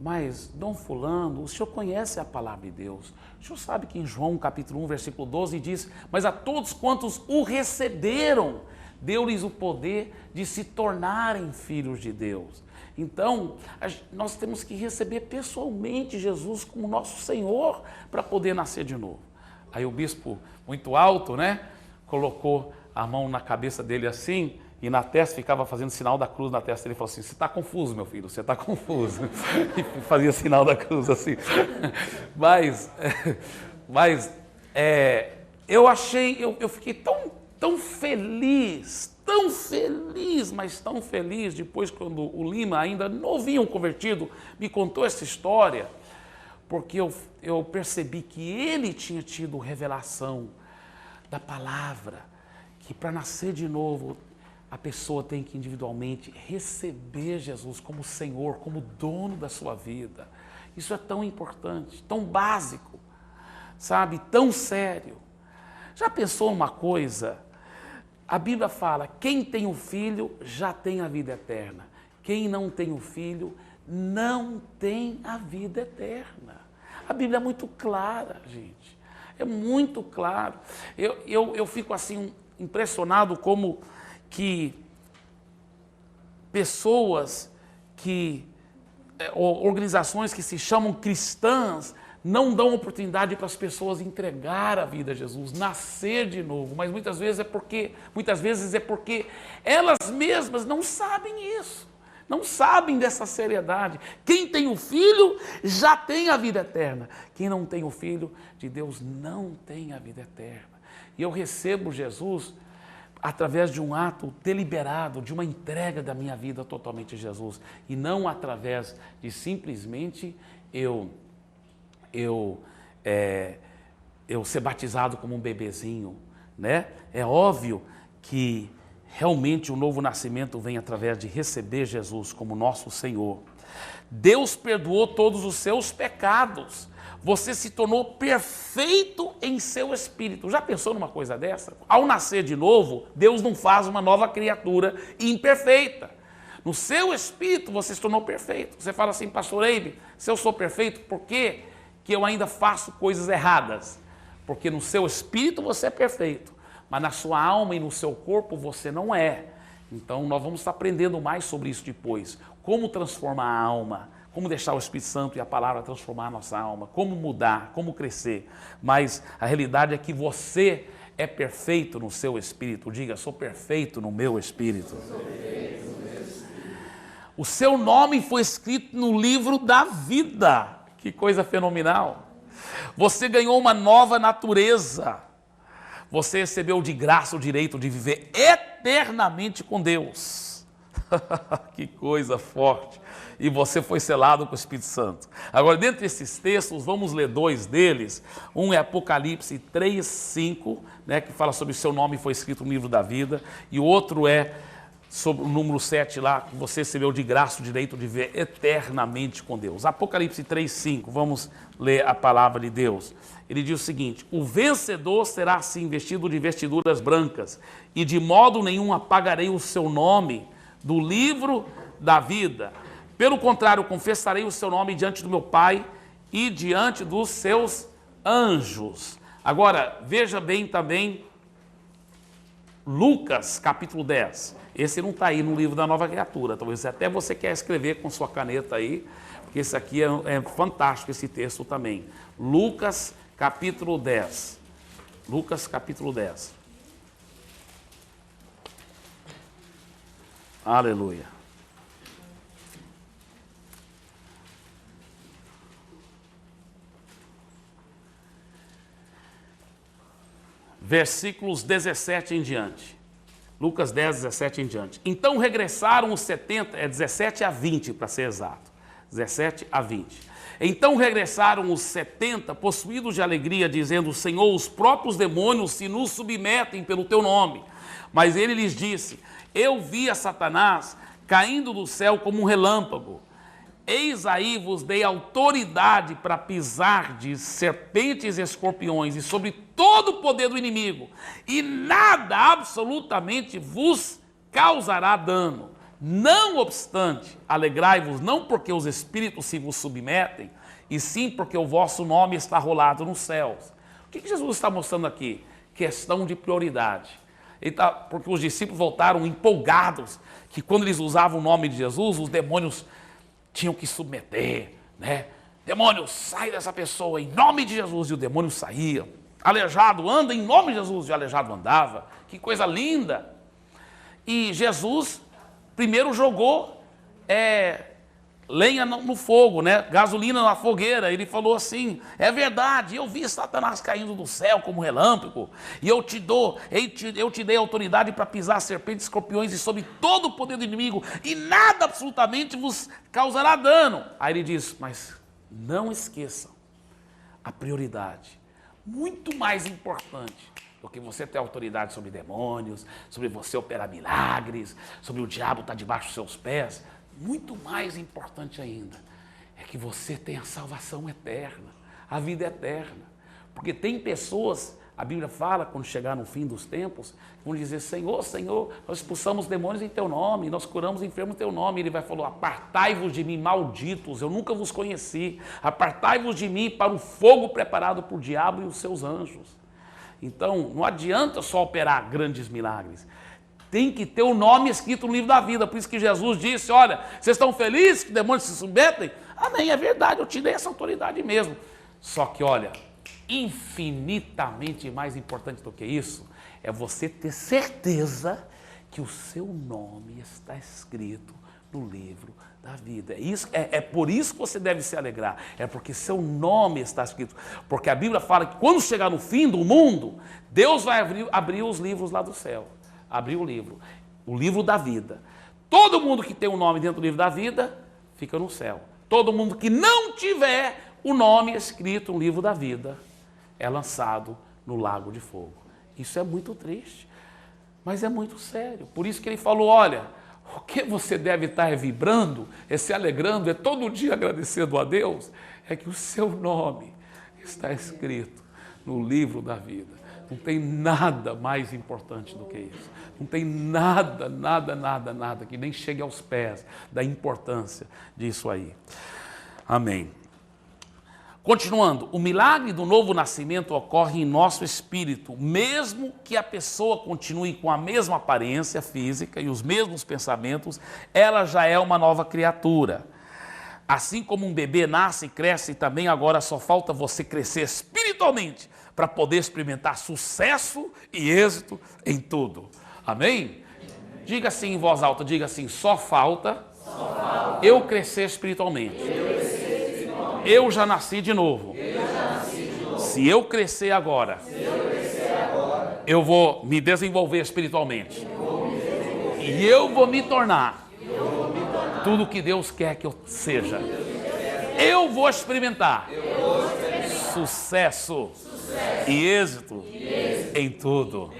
Mas, Dom Fulano, o senhor conhece a palavra de Deus. O senhor sabe que em João capítulo 1, versículo 12 diz: mas a todos quantos o receberam, deu-lhes o poder de se tornarem filhos de Deus. Então, nós temos que receber pessoalmente Jesus como nosso Senhor para poder nascer de novo. Aí o bispo, muito alto, né, colocou a mão na cabeça dele assim, e na testa, ficava fazendo sinal da cruz na testa. Ele falou assim: você está confuso, meu filho, você está confuso. E fazia sinal da cruz assim. Mas eu fiquei tão feliz, mas tão feliz, depois quando o Lima, ainda novinho convertido, me contou essa história, porque eu percebi que ele tinha tido revelação da palavra, que para nascer de novo, a pessoa tem que individualmente receber Jesus como Senhor, como dono da sua vida. Isso é tão importante, tão básico, sabe? Tão sério. Já pensou uma coisa? A Bíblia fala: quem tem o Filho já tem a vida eterna. Quem não tem o Filho não tem a vida eterna. A Bíblia é muito clara, gente. É muito claro. Eu fico assim impressionado como que pessoas organizações que se chamam cristãs não dão oportunidade para as pessoas entregar a vida a Jesus, nascer de novo, mas muitas vezes é porque elas mesmas não sabem isso, não sabem dessa seriedade. Quem tem o Filho já tem a vida eterna, quem não tem o Filho de Deus não tem a vida eterna. E eu recebo Jesus através de um ato deliberado, de uma entrega da minha vida totalmente a Jesus, e não através de simplesmente eu ser batizado como um bebezinho, né? É óbvio que realmente o novo nascimento vem através de receber Jesus como nosso Senhor. Deus perdoou todos os seus pecados. Você se tornou perfeito em seu espírito. Já pensou numa coisa dessa? Ao nascer de novo, Deus não faz uma nova criatura imperfeita. No seu espírito você se tornou perfeito. Você fala assim: pastor Eibe, se eu sou perfeito, por que eu ainda faço coisas erradas? Porque no seu espírito você é perfeito, mas na sua alma e no seu corpo você não é. Então nós vamos estar aprendendo mais sobre isso depois. Como transformar a alma, como deixar o Espírito Santo e a palavra transformar a nossa alma, como mudar, como crescer. Mas a realidade é que você é perfeito no seu espírito. Diga: sou perfeito no meu espírito. O seu nome foi escrito no livro da vida. Que coisa fenomenal. Você ganhou uma nova natureza. Você recebeu de graça o direito de viver eternamente com Deus. Que coisa forte. E você foi selado com o Espírito Santo. Agora, dentre esses textos, vamos ler dois deles. Um é Apocalipse 3:5, né, que fala sobre o seu nome foi escrito no livro da vida. E o outro é sobre o número 7 lá, que você recebeu de graça o direito de viver eternamente com Deus. Apocalipse 3:5, vamos ler a palavra de Deus. Ele diz o seguinte: o vencedor será assim vestido de vestiduras brancas, e de modo nenhum apagarei o seu nome do livro da vida. Pelo contrário, confessarei o seu nome diante do meu Pai e diante dos seus anjos. Agora, veja bem também Lucas, capítulo 10. Esse não está aí no livro da nova criatura. Talvez até você quer escrever com sua caneta aí, porque esse aqui é fantástico, esse texto também. Lucas, capítulo 10. Lucas, capítulo 10. Aleluia. Versículos 17 em diante. Lucas 10, 17 em diante. Então regressaram os 70, 17 a 20 para ser exato. 17 a 20. Então regressaram os 70, possuídos de alegria, dizendo: Senhor, os próprios demônios se nos submetem pelo teu nome. Mas ele lhes disse: eu vi a Satanás caindo do céu como um relâmpago. Eis aí vos dei autoridade para pisar de serpentes e escorpiões e sobre todo o poder do inimigo, e nada absolutamente vos causará dano. Não obstante, alegrai-vos não porque os espíritos se vos submetem, e sim porque o vosso nome está rolado nos céus. O que Jesus está mostrando aqui? Questão de prioridade. Porque os discípulos voltaram empolgados, que quando eles usavam o nome de Jesus, os demônios tinham que submeter, né? Demônio, sai dessa pessoa, em nome de Jesus, e o demônio saía. Aleijado, anda em nome de Jesus, e o aleijado andava. Que coisa linda! E Jesus primeiro jogou lenha no fogo, né? Gasolina na fogueira. Ele falou assim: é verdade, eu vi Satanás caindo do céu como relâmpago, e eu te dei autoridade para pisar serpentes, escorpiões e sobre todo o poder do inimigo, e nada absolutamente vos causará dano. Aí ele diz: mas não esqueçam a prioridade, muito mais importante do que você ter autoridade sobre demônios, sobre você operar milagres, sobre o diabo estar debaixo dos seus pés. Muito mais importante ainda é que você tenha a salvação eterna, a vida eterna. Porque tem pessoas, a Bíblia fala, quando chegar no fim dos tempos, vão dizer: Senhor, Senhor, nós expulsamos demônios em Teu nome, nós curamos enfermos em Teu nome. Ele vai falar: apartai-vos de mim, malditos, eu nunca vos conheci. Apartai-vos de mim para o fogo preparado por diabo e os seus anjos. Então, não adianta só operar grandes milagres. Tem que ter o nome escrito no livro da vida. Por isso que Jesus disse: olha, vocês estão felizes que demônios se submetem? Amém, é verdade, eu te dei essa autoridade mesmo. Só que, olha, infinitamente mais importante do que isso, é você ter certeza que o seu nome está escrito no livro da vida. É por isso que você deve se alegrar. É porque seu nome está escrito. Porque a Bíblia fala que quando chegar no fim do mundo, Deus vai abrir os livros lá do céu. Abrir o livro da vida. Todo mundo que tem um nome dentro do livro da vida, fica no céu. Todo mundo que não tiver o nome escrito no livro da vida, é lançado no lago de fogo. Isso é muito triste, mas é muito sério. Por isso que ele falou: olha, o que você deve estar vibrando, se alegrando, todo dia agradecendo a Deus, é que o seu nome está escrito no livro da vida. Não tem nada mais importante do que isso. Não tem nada que nem chegue aos pés da importância disso aí. Amém. Continuando, o milagre do novo nascimento ocorre em nosso espírito, mesmo que a pessoa continue com a mesma aparência física e os mesmos pensamentos, ela já é uma nova criatura. Assim como um bebê nasce e cresce, também agora só falta você crescer espiritualmente para poder experimentar sucesso e êxito em tudo. Amém? Diga assim em voz alta, diga assim: só falta eu crescer espiritualmente. Eu já nasci de novo. Se eu crescer agora, eu vou me desenvolver espiritualmente. E eu vou me tornar tudo que Deus quer que eu seja. Eu vou experimentar sucesso e êxito em tudo.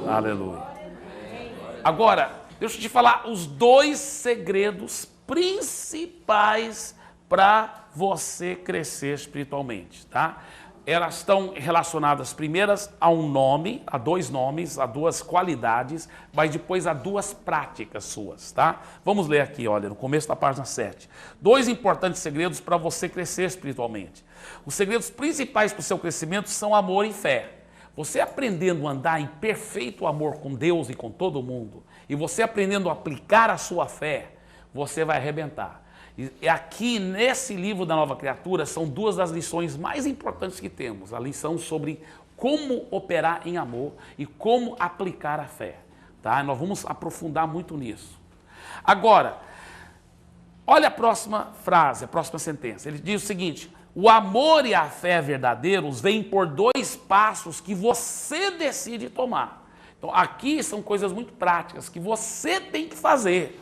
Aleluia. Agora, deixa eu te falar os dois segredos principais para você crescer espiritualmente, tá? Elas estão relacionadas primeiras a um nome, a dois nomes, a duas qualidades, mas depois a duas práticas suas, tá? Vamos ler aqui, olha, no começo da página 7. Dois importantes segredos para você crescer espiritualmente. Os segredos principais para o seu crescimento são amor e fé. Você aprendendo a andar em perfeito amor com Deus e com todo mundo, e você aprendendo a aplicar a sua fé, você vai arrebentar. E aqui, nesse livro da Nova Criatura, são duas das lições mais importantes que temos. A lição sobre como operar em amor e como aplicar a fé. Tá? Nós vamos aprofundar muito nisso. Agora, olha a próxima frase, a próxima sentença. Ele diz o seguinte: o amor e a fé verdadeiros vêm por dois passos que você decide tomar. Então, aqui são coisas muito práticas que você tem que fazer.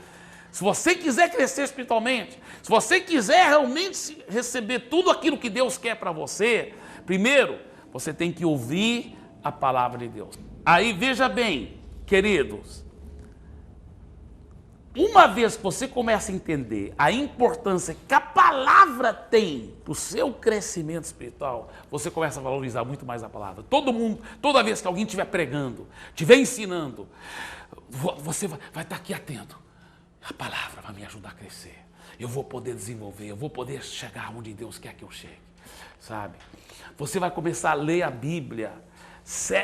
Se você quiser crescer espiritualmente, se você quiser realmente receber tudo aquilo que Deus quer para você, primeiro, você tem que ouvir a palavra de Deus. Aí, veja bem, queridos, uma vez que você começa a entender a importância que a palavra tem para o seu crescimento espiritual, você começa a valorizar muito mais a palavra. Todo mundo, toda vez que alguém estiver pregando, estiver ensinando, você vai estar aqui atento. A palavra vai me ajudar a crescer. Eu vou poder desenvolver, eu vou poder chegar onde Deus quer que eu chegue, sabe? Você vai começar a ler a Bíblia,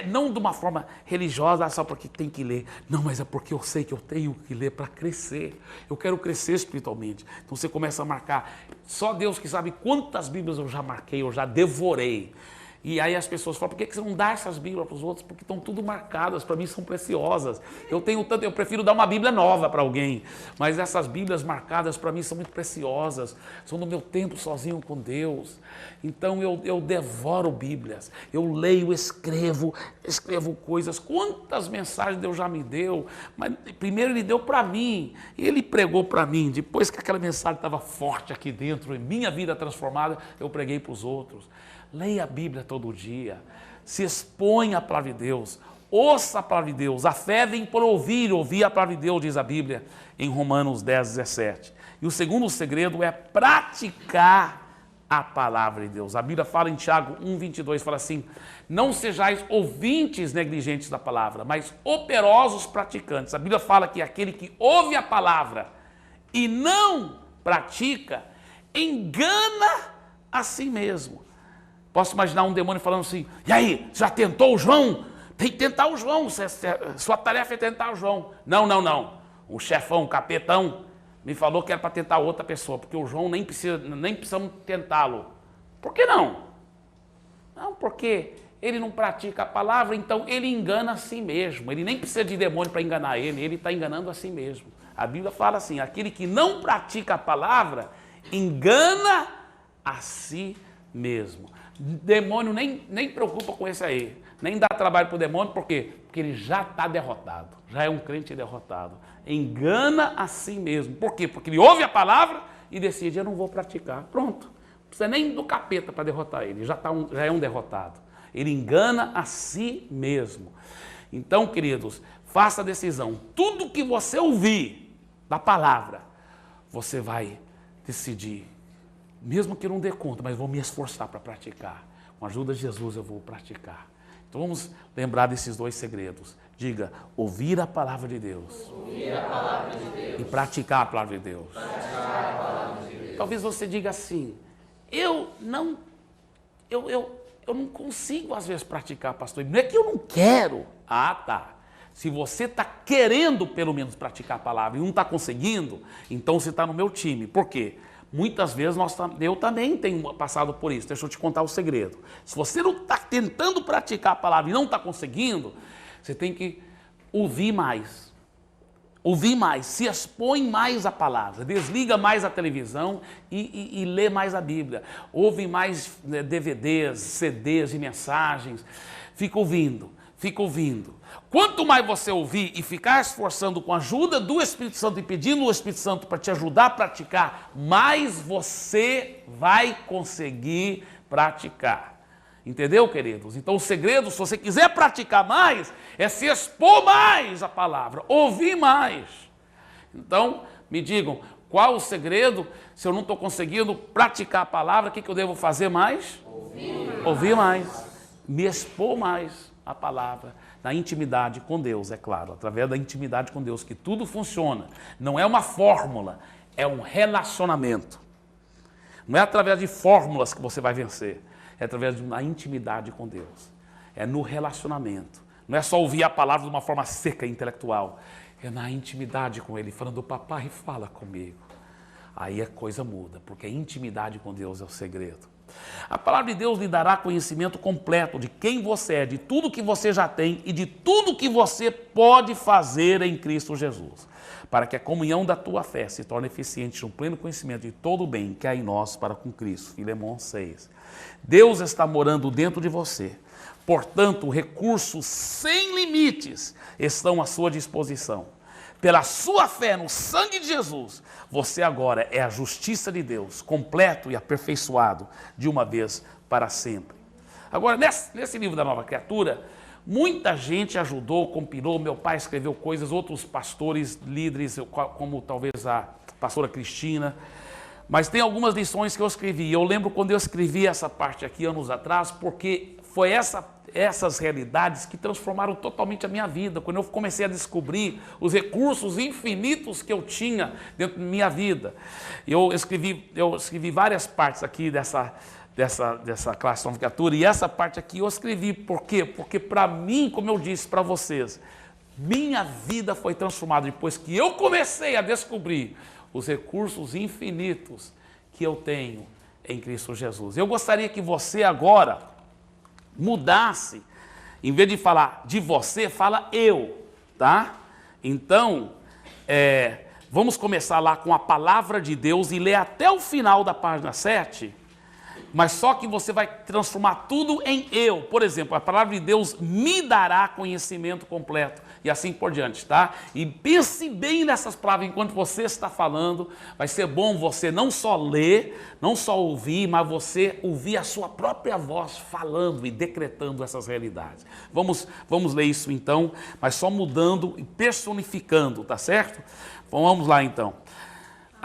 não de uma forma religiosa, só porque tem que ler. Não, mas é porque eu sei que eu tenho que ler para crescer. Eu quero crescer espiritualmente. Então você começa a marcar. Só Deus que sabe quantas Bíblias eu já marquei, eu já devorei. E aí as pessoas falam, por que você não dá essas Bíblias para os outros? Porque estão tudo marcadas, para mim são preciosas. Eu prefiro dar uma Bíblia nova para alguém. Mas essas Bíblias marcadas para mim são muito preciosas. São do meu tempo sozinho com Deus. Então eu devoro Bíblias. Eu leio, escrevo coisas. Quantas mensagens Deus já me deu? Mas primeiro Ele deu para mim. Ele pregou para mim. Depois que aquela mensagem estava forte aqui dentro, em minha vida transformada, eu preguei para os outros. Leia a Bíblia todo dia, se expõe à palavra de Deus, ouça a palavra de Deus, a fé vem por ouvir a palavra de Deus, diz a Bíblia em Romanos 10, 17. E o segundo segredo é praticar a palavra de Deus. A Bíblia fala em Tiago 1, 22, fala assim, não sejais ouvintes negligentes da palavra, mas operosos praticantes. A Bíblia fala que aquele que ouve a palavra e não pratica, engana a si mesmo. Posso imaginar um demônio falando assim, e aí, já tentou o João? Tem que tentar o João, sua tarefa é tentar o João. Não. O chefão, o capetão, me falou que era para tentar outra pessoa, porque o João nem precisamos tentá-lo. Por que não? Não, porque ele não pratica a palavra, então ele engana a si mesmo. Ele nem precisa de demônio para enganar ele está enganando a si mesmo. A Bíblia fala assim, aquele que não pratica a palavra, engana a si mesmo. Demônio nem preocupa com esse aí, nem dá trabalho para o demônio, por quê? Porque ele já está derrotado, já é um crente derrotado, engana a si mesmo. Por quê? Porque ele ouve a palavra e decide, eu não vou praticar, pronto, não precisa nem do capeta para derrotar ele, já é um derrotado, ele engana a si mesmo. Então, queridos, faça a decisão, tudo que você ouvir da palavra, você vai decidir, mesmo que eu não dê conta, mas vou me esforçar para praticar. Com a ajuda de Jesus eu vou praticar. Então vamos lembrar desses dois segredos. Diga, ouvir a palavra de Deus. E praticar a palavra de Deus. Talvez você diga assim, eu não consigo às vezes praticar, pastor. Não é que eu não quero. Ah, tá. Se você está querendo pelo menos praticar a palavra e não está conseguindo, então você está no meu time. Por quê? Muitas vezes eu também tenho passado por isso. Deixa eu te contar o segredo. Se você não está tentando praticar a palavra e não está conseguindo, você tem que ouvir mais. Ouvir mais, se expõe mais à palavra, desliga mais a televisão e lê mais a Bíblia. Ouve mais DVDs, CDs de mensagens. Fica ouvindo. Quanto mais você ouvir e ficar esforçando com a ajuda do Espírito Santo e pedindo o Espírito Santo para te ajudar a praticar, mais você vai conseguir praticar. Entendeu, queridos? Então o segredo, se você quiser praticar mais, é se expor mais à palavra, ouvir mais. Então, me digam, qual o segredo? Se eu não estou conseguindo praticar a palavra, o que eu devo fazer mais? Ouvir mais. Me expor mais à palavra, na intimidade com Deus, é claro, através da intimidade com Deus, que tudo funciona. Não é uma fórmula, é um relacionamento. Não é através de fórmulas que você vai vencer, é através de uma intimidade com Deus. É no relacionamento. Não é só ouvir a palavra de uma forma seca e intelectual, é na intimidade com Ele, falando, papai, fala comigo. Aí a coisa muda, porque a intimidade com Deus é o segredo. A palavra de Deus lhe dará conhecimento completo de quem você é, de tudo que você já tem e de tudo que você pode fazer em Cristo Jesus, para que a comunhão da tua fé se torne eficiente no pleno conhecimento de todo o bem que há em nós para com Cristo. Filemão 6. Deus está morando dentro de você, portanto, recursos sem limites estão à sua disposição. Pela sua fé no sangue de Jesus, você agora é a justiça de Deus, completo e aperfeiçoado de uma vez para sempre. Agora, nesse livro da Nova Criatura, muita gente ajudou, compilou, meu pai escreveu coisas, outros pastores, líderes, como talvez a pastora Cristina, mas tem algumas lições que eu escrevi. Eu lembro quando eu escrevi essa parte aqui anos atrás, porque foi essas realidades que transformaram totalmente a minha vida, quando eu comecei a descobrir os recursos infinitos que eu tinha dentro da minha vida. Eu escrevi várias partes aqui dessa classe de nomenclatura, e essa parte aqui eu escrevi, por quê? Porque para mim, como eu disse para vocês, minha vida foi transformada depois que eu comecei a descobrir os recursos infinitos que eu tenho em Cristo Jesus. Eu gostaria que você agora mudasse, em vez de falar de você, fala eu, tá? Então, vamos começar lá com a palavra de Deus e ler até o final da página 7, mas só que você vai transformar tudo em eu. Por exemplo, a palavra de Deus me dará conhecimento completo e assim por diante, tá? E pense bem nessas palavras enquanto você está falando. Vai ser bom você não só ler, não só ouvir, mas você ouvir a sua própria voz falando e decretando essas realidades. Vamos ler isso então, mas só mudando e personificando, tá certo? Vamos lá então.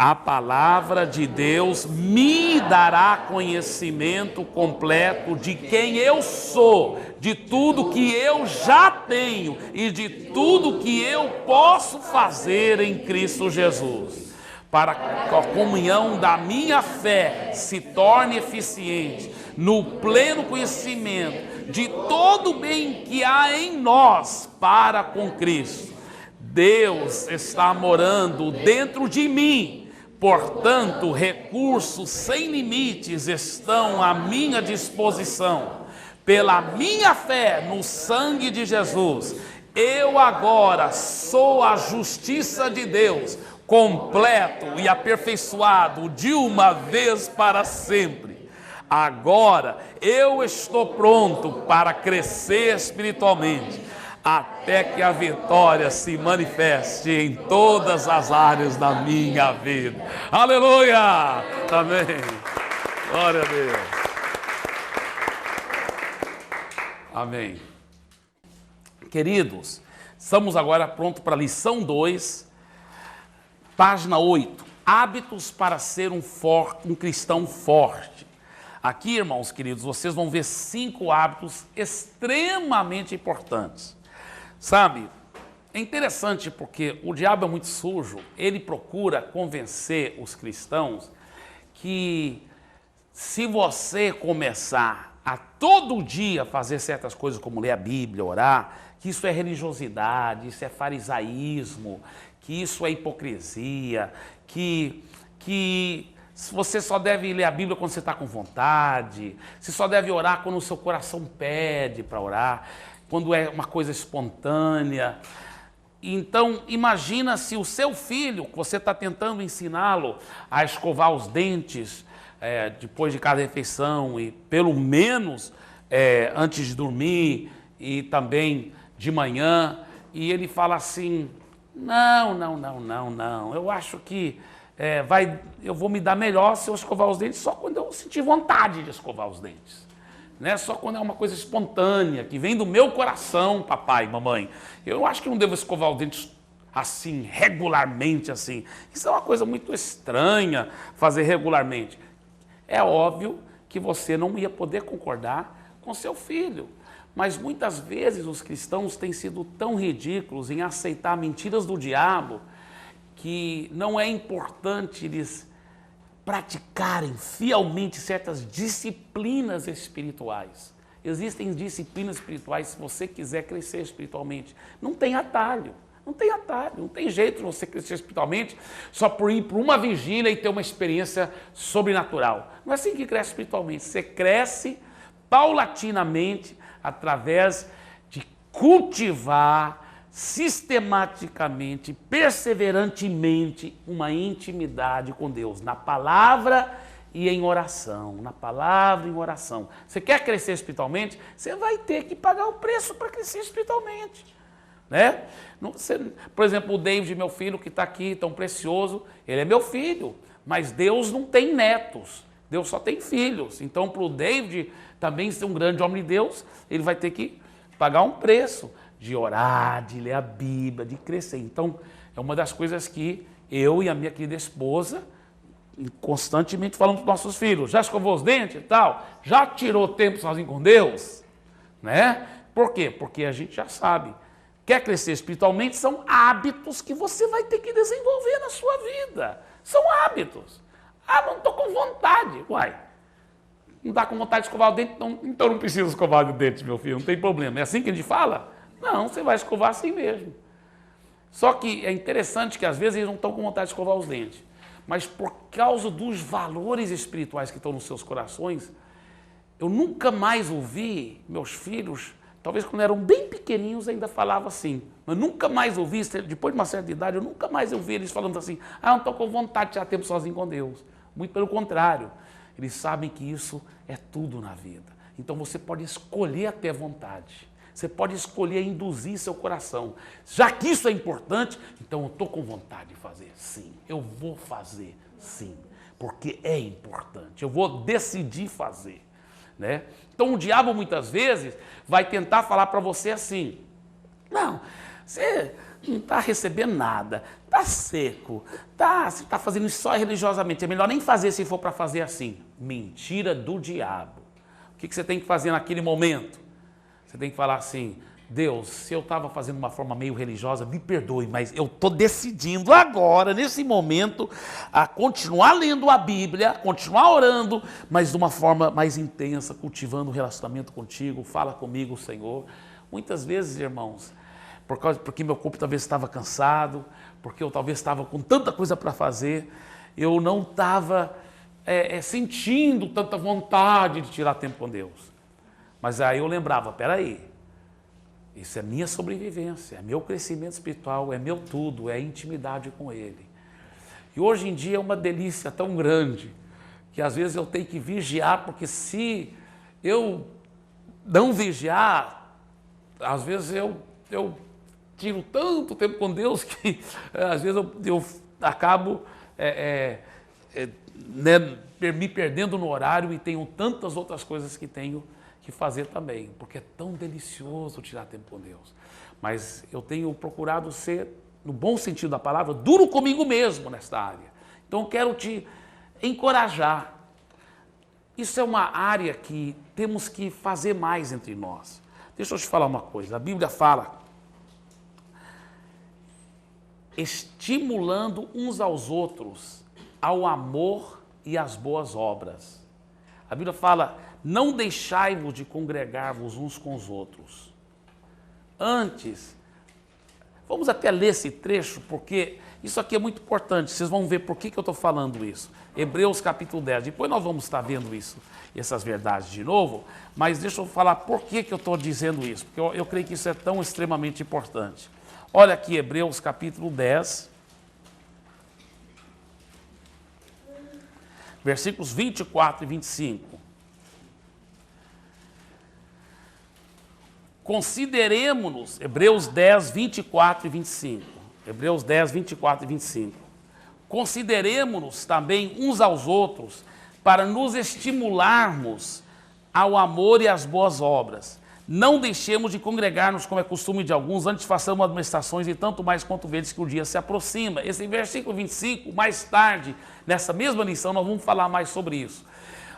A palavra de Deus me dará conhecimento completo de quem eu sou, de tudo que eu já tenho e de tudo que eu posso fazer em Cristo Jesus, para que a comunhão da minha fé se torne eficiente no pleno conhecimento de todo o bem que há em nós para com Cristo. Deus está morando dentro de mim. Portanto, recursos sem limites estão à minha disposição. Pela minha fé no sangue de Jesus, eu agora sou a justiça de Deus, completo e aperfeiçoado de uma vez para sempre. Agora eu estou pronto para crescer espiritualmente, até que a vitória se manifeste em todas as áreas da minha vida. Aleluia! Amém. Glória a Deus. Amém. Queridos, estamos agora prontos para a lição 2, página 8. Hábitos para ser um cristão forte. Aqui, irmãos queridos, vocês vão ver 5 hábitos extremamente importantes. Sabe, é interessante porque o diabo é muito sujo, ele procura convencer os cristãos que se você começar a todo dia fazer certas coisas como ler a Bíblia, orar, que isso é religiosidade, isso é farisaísmo, que isso é hipocrisia, que você só deve ler a Bíblia quando você está com vontade, você só deve orar quando o seu coração pede para orar, quando é uma coisa espontânea. Então, imagina se o seu filho, que você está tentando ensiná-lo a escovar os dentes depois de cada refeição e pelo menos antes de dormir e também de manhã, e ele fala assim, não, eu acho que eu vou me dar melhor se eu escovar os dentes só quando eu sentir vontade de escovar os dentes. Né? Só quando é uma coisa espontânea, que vem do meu coração, papai, mamãe. Eu acho que não devo escovar os dentes assim, regularmente assim. Isso é uma coisa muito estranha, fazer regularmente. É óbvio que você não ia poder concordar com seu filho. Mas muitas vezes os cristãos têm sido tão ridículos em aceitar mentiras do diabo que não é importante eles praticarem fielmente certas disciplinas espirituais. Existem disciplinas espirituais se você quiser crescer espiritualmente. Não tem atalho, não tem jeito de você crescer espiritualmente só por ir para uma vigília e ter uma experiência sobrenatural. Não é assim que cresce espiritualmente. Você cresce paulatinamente através de cultivar sistematicamente, perseverantemente, uma intimidade com Deus, na palavra e em oração, na palavra e em oração. Você quer crescer espiritualmente? Você vai ter que pagar o preço para crescer espiritualmente, né? Por exemplo, o David, meu filho, que está aqui, tão precioso, ele é meu filho, mas Deus não tem netos, Deus só tem filhos. Então, para o David também ser um grande homem de Deus, ele vai ter que pagar um preço de orar, de ler a Bíblia, de crescer. Então, é uma das coisas que eu e a minha querida esposa constantemente falamos para os nossos filhos. Já escovou os dentes e tal? Já tirou tempo sozinho com Deus? né? Por quê? Porque a gente já sabe. Quer crescer espiritualmente, são hábitos que você vai ter que desenvolver na sua vida. São hábitos. Ah, não estou com vontade. Uai, não está com vontade de escovar o dente? Então não precisa escovar o dente, meu filho, não tem problema. É assim que a gente fala? Não, você vai escovar assim mesmo. Só que é interessante que às vezes eles não estão com vontade de escovar os dentes. Mas por causa dos valores espirituais que estão nos seus corações, eu nunca mais ouvi meus filhos, talvez quando eram bem pequenininhos ainda falava assim, mas nunca mais ouvi, depois de uma certa idade, eu nunca mais ouvi eles falando assim, ah, não estou com vontade de tirar tempo sozinho com Deus. Muito pelo contrário, eles sabem que isso é tudo na vida. Então você pode escolher a ter vontade. Você pode escolher induzir seu coração. Já que isso é importante, então eu estou com vontade de fazer, sim. Eu vou fazer, sim. Porque é importante. Eu vou decidir fazer, né? Então o diabo muitas vezes vai tentar falar para você assim, não, você não está recebendo nada, está seco, você está fazendo isso só religiosamente, é melhor nem fazer se for para fazer assim. Mentira do diabo. O que você tem que fazer naquele momento? Você tem que falar assim, Deus, se eu estava fazendo de uma forma meio religiosa, me perdoe, mas eu estou decidindo agora, nesse momento, a continuar lendo a Bíblia, continuar orando, mas de uma forma mais intensa, cultivando um relacionamento contigo, fala comigo, Senhor. Muitas vezes, irmãos, porque meu corpo talvez estava cansado, porque eu talvez estava com tanta coisa para fazer, eu não estava sentindo tanta vontade de tirar tempo com Deus. Mas aí eu lembrava, peraí, isso é minha sobrevivência, é meu crescimento espiritual, é meu tudo, é intimidade com Ele. E hoje em dia é uma delícia tão grande, que às vezes eu tenho que vigiar, porque se eu não vigiar, às vezes eu tiro tanto tempo com Deus que às vezes eu acabo me perdendo no horário e tenho tantas outras coisas que tenho que fazer também, porque é tão delicioso tirar tempo com Deus. Mas eu tenho procurado ser, no bom sentido da palavra, duro comigo mesmo nesta área. Então eu quero te encorajar. Isso é uma área que temos que fazer mais entre nós. Deixa eu te falar uma coisa, a Bíblia fala estimulando uns aos outros ao amor e às boas obras. A Bíblia fala, não deixai-vos de congregar-vos uns com os outros. Antes, vamos até ler esse trecho, porque isso aqui é muito importante, vocês vão ver por que eu estou falando isso. Hebreus capítulo 10, depois nós vamos estar vendo isso, essas verdades de novo, mas deixa eu falar por que eu estou dizendo isso, porque eu creio que isso é tão extremamente importante. Olha aqui, Hebreus capítulo 10, versículos 24 e 25. Consideremos-nos, Hebreus 10, 24 e 25. Hebreus 10, 24 e 25. Consideremos-nos também uns aos outros para nos estimularmos ao amor e às boas obras. Não deixemos de congregar-nos como é costume de alguns, antes façamos administrações e tanto mais quanto vedes que o dia se aproxima. Esse versículo 25, mais tarde, nessa mesma lição, nós vamos falar mais sobre isso.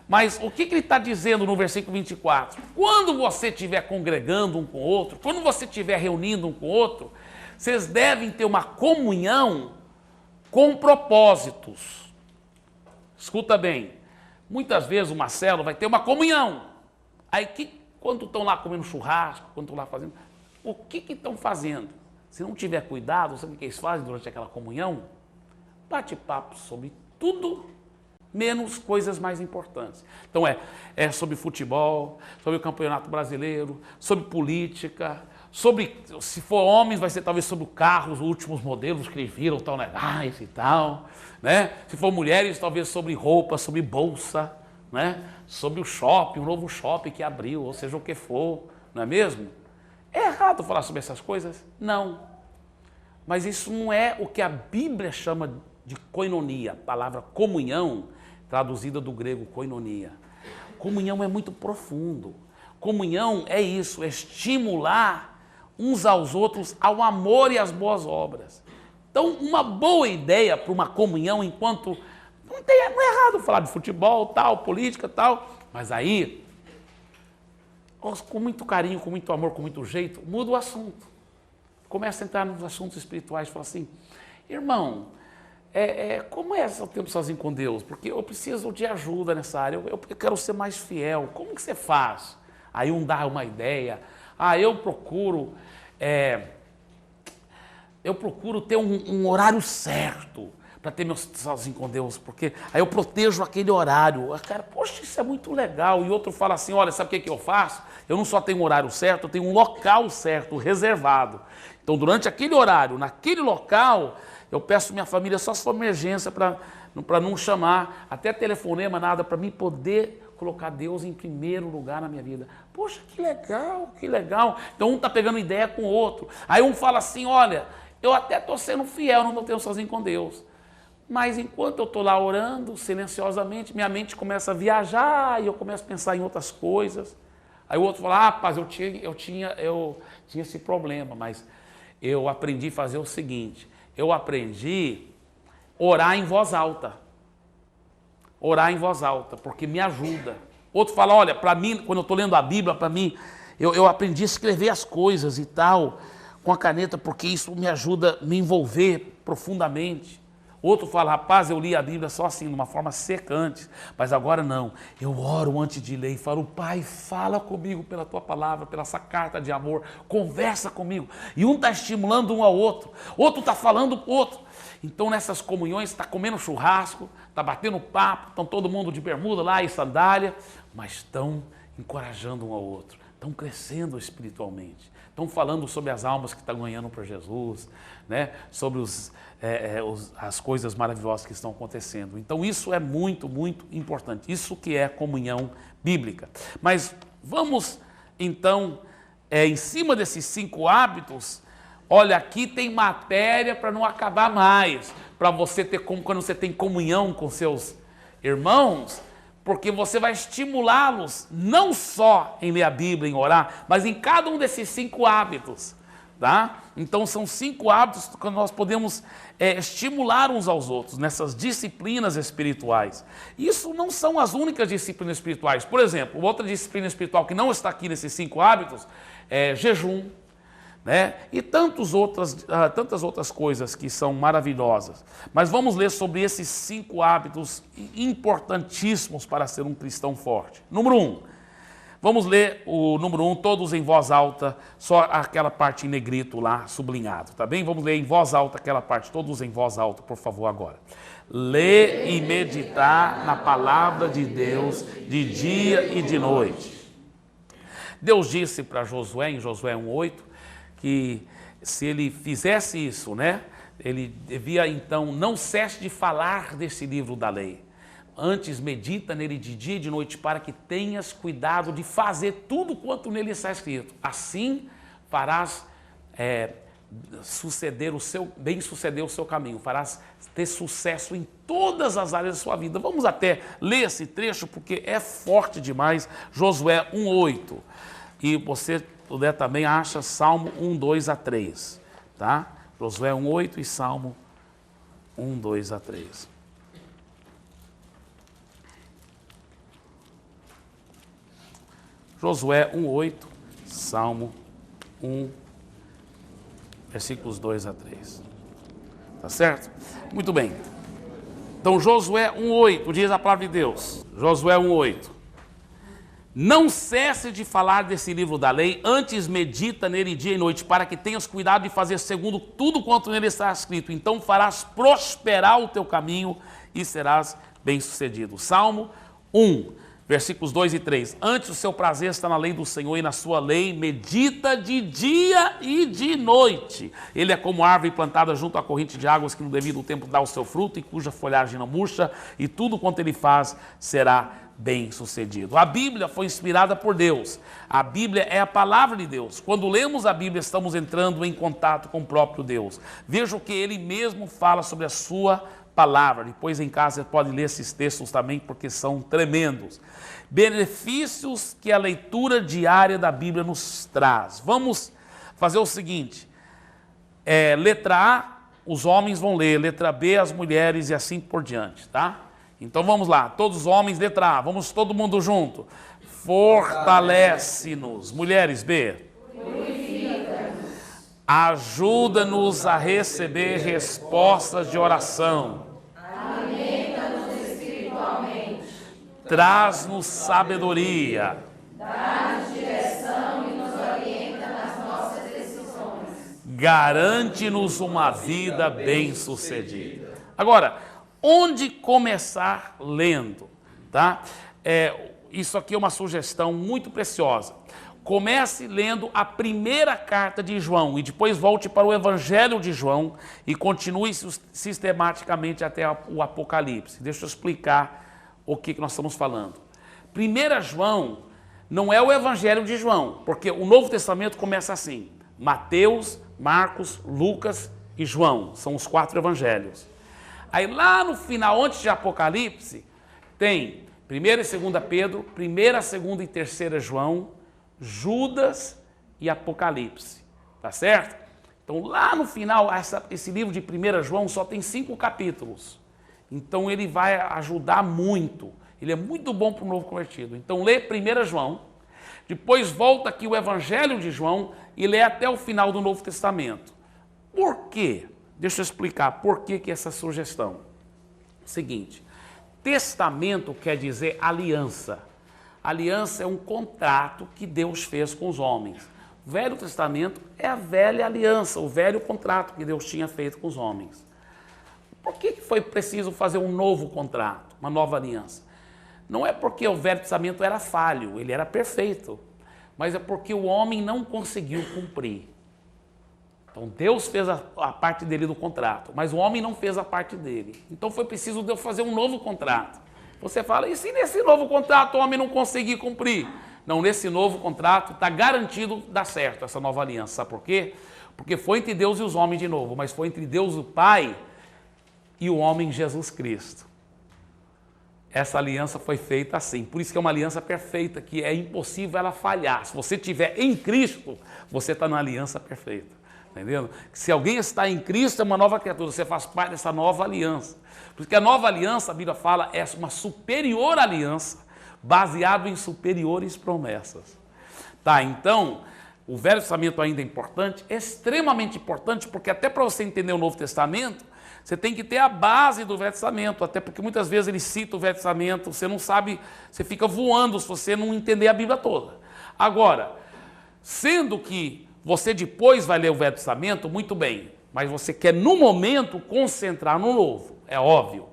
Mas o que ele está dizendo no versículo 24? Quando você estiver congregando um com o outro, quando você estiver reunindo um com o outro, vocês devem ter uma comunhão com propósitos. Escuta bem, muitas vezes o Marcelo vai ter uma comunhão. Aí, quando estão lá comendo churrasco, quando estão lá fazendo, o que estão fazendo? Se não tiver cuidado, sabe o que eles fazem durante aquela comunhão? Bate-papo sobre tudo, menos coisas mais importantes. Então é sobre futebol, sobre o Campeonato Brasileiro, sobre política, sobre, se for homens, vai ser talvez sobre carros, os últimos modelos que eles viram, tão legais e tal, né? Se for mulheres, talvez sobre roupa, sobre bolsa, né? Sobre o shopping, o novo shopping que abriu, ou seja, o que for, não é mesmo? É errado falar sobre essas coisas? Não. Mas isso não é o que a Bíblia chama de koinonia, a palavra comunhão, traduzida do grego koinonia. Comunhão é muito profundo. Comunhão é isso, é estimular uns aos outros ao amor e às boas obras. Então, uma boa ideia para uma comunhão, enquanto não é errado falar de futebol, tal, política, tal, mas aí com muito carinho, com muito amor, com muito jeito, muda o assunto. Começa a entrar nos assuntos espirituais, fala assim, irmão, como é o tempo sozinho com Deus? Porque eu preciso de ajuda nessa área, eu quero ser mais fiel, como que você faz? Aí um dá uma ideia, eu procuro ter um horário certo para ter meu sozinho com Deus, porque aí eu protejo aquele horário. Cara, poxa, isso é muito legal. E outro fala assim, olha, sabe o que eu faço? Eu não só tenho um horário certo, eu tenho um local certo, reservado. Então, durante aquele horário, naquele local, eu peço minha família só se for emergência para não chamar, até telefonema, nada, para mim poder colocar Deus em primeiro lugar na minha vida. Poxa, que legal, que legal. Então, um está pegando ideia com o outro. Aí um fala assim, olha, eu até estou sendo fiel, não estou tendo sozinho com Deus. Mas enquanto eu estou lá orando, silenciosamente, minha mente começa a viajar e eu começo a pensar em outras coisas. Aí o outro fala, rapaz, eu tinha esse problema, mas eu aprendi a fazer o seguinte, eu aprendi a orar em voz alta. Orar em voz alta, porque me ajuda. Outro fala, olha, para mim, quando eu estou lendo a Bíblia, para mim, eu aprendi a escrever as coisas e tal, com a caneta, porque isso me ajuda a me envolver profundamente. Outro fala, rapaz, eu li a Bíblia só assim, de uma forma secante, mas agora não. Eu oro antes de ler e falo, Pai, fala comigo pela Tua palavra, pela essa carta de amor, conversa comigo. E um está estimulando um ao outro, outro está falando para o outro. Então nessas comunhões está comendo churrasco, está batendo papo, estão todo mundo de bermuda lá e sandália, mas estão encorajando um ao outro, estão crescendo espiritualmente. Estão falando sobre as almas que estão ganhando para Jesus, né? Sobre as coisas maravilhosas que estão acontecendo. Então isso é muito, muito importante. Isso que é comunhão bíblica. Mas vamos então, em cima desses 5 hábitos, olha, aqui tem matéria para não acabar mais. Para você ter, quando você tem comunhão com seus irmãos, porque você vai estimulá-los não só em ler a Bíblia, em orar, mas em cada um desses 5 hábitos, tá? Então são 5 hábitos que nós podemos estimular uns aos outros, nessas disciplinas espirituais. Isso não são as únicas disciplinas espirituais. Por exemplo, outra disciplina espiritual que não está aqui nesses 5 hábitos é jejum, né? E tantas outras coisas que são maravilhosas. Mas vamos ler sobre esses 5 hábitos importantíssimos para ser um cristão forte. Número 1. Vamos ler o número 1, todos em voz alta, só aquela parte em negrito lá, sublinhado, tá bem? Vamos ler em voz alta aquela parte, todos em voz alta, por favor, agora. Ler e meditar na palavra de Deus de dia e de noite. Deus disse para Josué, em Josué 1:8, que se ele fizesse isso, né, ele devia então, não cesse de falar desse livro da lei. Antes medita nele de dia e de noite, para que tenhas cuidado de fazer tudo quanto nele está escrito. Assim farás bem suceder o seu caminho, farás ter sucesso em todas as áreas da sua vida. Vamos até ler esse trecho, porque é forte demais, Josué 1:8. E você puder também acha Salmo 1:2-3, tá? Josué 1:8 e Salmo 1:2-3. Josué 1:8, Salmo 1, versículos 2-3. Tá certo? Muito bem. Então Josué 1:8, diz a palavra de Deus. Josué 1:8. Não cesse de falar desse livro da lei, antes medita nele dia e noite, para que tenhas cuidado de fazer segundo tudo quanto nele está escrito. Então farás prosperar o teu caminho e serás bem-sucedido. Salmo 1, versículos 2 e 3. Antes o seu prazer está na lei do Senhor e na sua lei medita de dia e de noite. Ele é como árvore plantada junto à corrente de águas que no devido tempo dá o seu fruto e cuja folhagem não murcha, e tudo quanto ele faz será bem-sucedido. A Bíblia foi inspirada por Deus. A Bíblia é a palavra de Deus. Quando lemos a Bíblia, estamos entrando em contato com o próprio Deus. Veja o que ele mesmo fala sobre a sua palavra. Depois em casa você pode ler esses textos também, porque são tremendos. Benefícios que a leitura diária da Bíblia nos traz. Vamos fazer o seguinte. Letra A, os homens vão ler. Letra B, as mulheres, e assim por diante, tá? Então vamos lá, todos os homens, letra A, vamos todo mundo junto. Fortalece-nos. Mulheres, B. Ajuda-nos a receber respostas de oração. Alimenta-nos espiritualmente. Traz-nos sabedoria. Dá-nos direção e nos orienta nas nossas decisões. Garante-nos uma vida bem-sucedida. Agora, onde começar lendo? Tá? Isso aqui é uma sugestão muito preciosa. Comece lendo a primeira carta de João e depois volte para o Evangelho de João e continue sistematicamente até o Apocalipse. Deixa eu explicar o que nós estamos falando. 1 João não é o Evangelho de João, porque o Novo Testamento começa assim: Mateus, Marcos, Lucas e João. São os 4 evangelhos. Aí lá no final, antes de Apocalipse, tem 1 e 2 Pedro, 1, 2 e 3 João, Judas e Apocalipse, tá certo? Então lá no final, esse livro de 1 João só tem 5 capítulos, então ele vai ajudar muito, ele é muito bom para o novo convertido. Então lê 1 João, depois volta aqui o Evangelho de João e lê até o final do Novo Testamento. Por quê? Deixa eu explicar por que essa sugestão. Seguinte, testamento quer dizer aliança. Aliança é um contrato que Deus fez com os homens. O Velho Testamento é a velha aliança, o velho contrato que Deus tinha feito com os homens. Por que foi preciso fazer um novo contrato, uma nova aliança? Não é porque o Velho Testamento era falho, ele era perfeito, mas é porque o homem não conseguiu cumprir. Então Deus fez a parte dele do contrato, mas o homem não fez a parte dele. Então foi preciso Deus fazer um novo contrato. Você fala, e se nesse novo contrato o homem não conseguir cumprir? Não, nesse novo contrato está garantido dar certo essa nova aliança. Sabe por quê? Porque foi entre Deus e os homens de novo, mas foi entre Deus o Pai e o homem Jesus Cristo. Essa aliança foi feita assim. Por isso que é uma aliança perfeita, que é impossível ela falhar. Se você estiver em Cristo, você está na aliança perfeita. Entendendo? Se alguém está em Cristo, é uma nova criatura, você faz parte dessa nova aliança. Porque a nova aliança, a Bíblia fala, é uma superior aliança, baseado em superiores promessas. Tá, então, o Velho Testamento ainda é importante, é extremamente importante, porque até para você entender o Novo Testamento, você tem que ter a base do Velho Testamento, até porque muitas vezes ele cita o Velho Testamento, você não sabe, você fica voando se você não entender a Bíblia toda. Agora, sendo que você depois vai ler o Velho Testamento, muito bem, mas você quer no momento concentrar no Novo, é óbvio,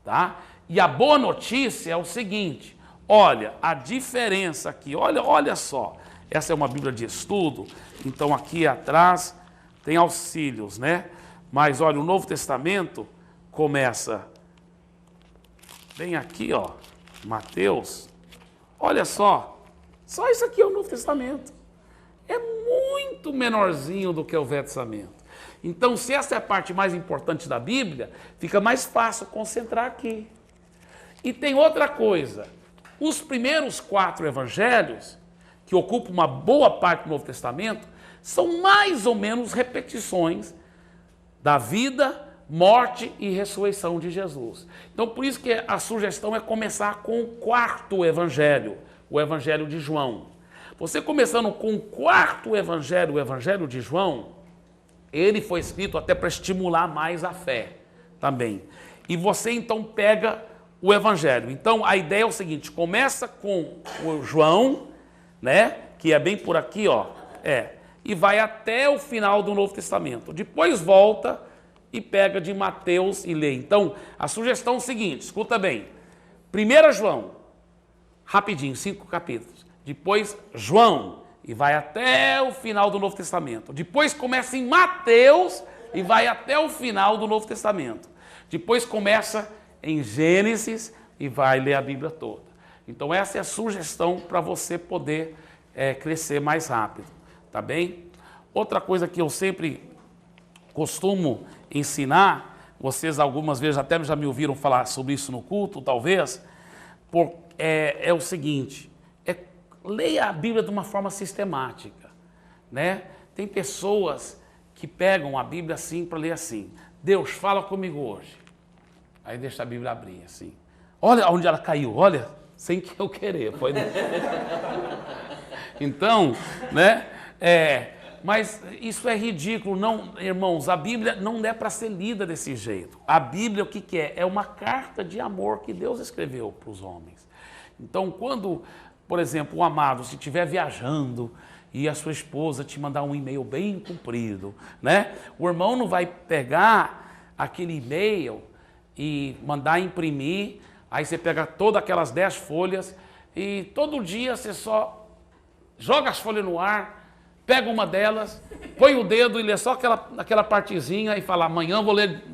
tá? E a boa notícia é o seguinte, olha, a diferença aqui, olha só, essa é uma Bíblia de estudo, então aqui atrás tem auxílios, né? Mas olha, o Novo Testamento começa bem aqui, ó, Mateus, olha só isso aqui é o Novo Testamento. É muito menorzinho do que o Velho Testamento. Então, se essa é a parte mais importante da Bíblia, fica mais fácil concentrar aqui. E tem outra coisa. Os primeiros 4 evangelhos, que ocupam uma boa parte do Novo Testamento, são mais ou menos repetições da vida, morte e ressurreição de Jesus. Então, por isso que a sugestão é começar com o 4º evangelho, o Evangelho de João. Você começando com o 4º evangelho, o Evangelho de João, ele foi escrito até para estimular mais a fé também. E você então pega o Evangelho. Então a ideia é o seguinte, começa com o João, né, que é bem por aqui, ó, e vai até o final do Novo Testamento. Depois volta e pega de Mateus e lê. Então a sugestão é o seguinte, escuta bem, 1 João, rapidinho, 5 capítulos. Depois João, e vai até o final do Novo Testamento. Depois começa em Mateus e vai até o final do Novo Testamento. Depois começa em Gênesis e vai ler a Bíblia toda. Então essa é a sugestão para você poder crescer mais rápido, tá bem? Outra coisa que eu sempre costumo ensinar, vocês algumas vezes até já me ouviram falar sobre isso no culto, talvez, é o seguinte, leia a Bíblia de uma forma sistemática, né? Tem pessoas que pegam a Bíblia assim para ler assim, Deus fala comigo hoje, aí deixa a Bíblia abrir assim, olha onde ela caiu, olha, sem que eu querer. Foi... Então, né? Mas isso é ridículo, não, irmãos, a Bíblia não é para ser lida desse jeito. A Bíblia, o que que é? É uma carta de amor que Deus escreveu para os homens. Então, quando, por exemplo, o amado, se estiver viajando e a sua esposa te mandar um e-mail bem comprido, né? O irmão não vai pegar aquele e-mail e mandar imprimir, aí você pega todas aquelas 10 folhas e todo dia você só joga as folhas no ar, pega uma delas, põe o dedo e lê só aquela partezinha e fala, amanhã vou ler,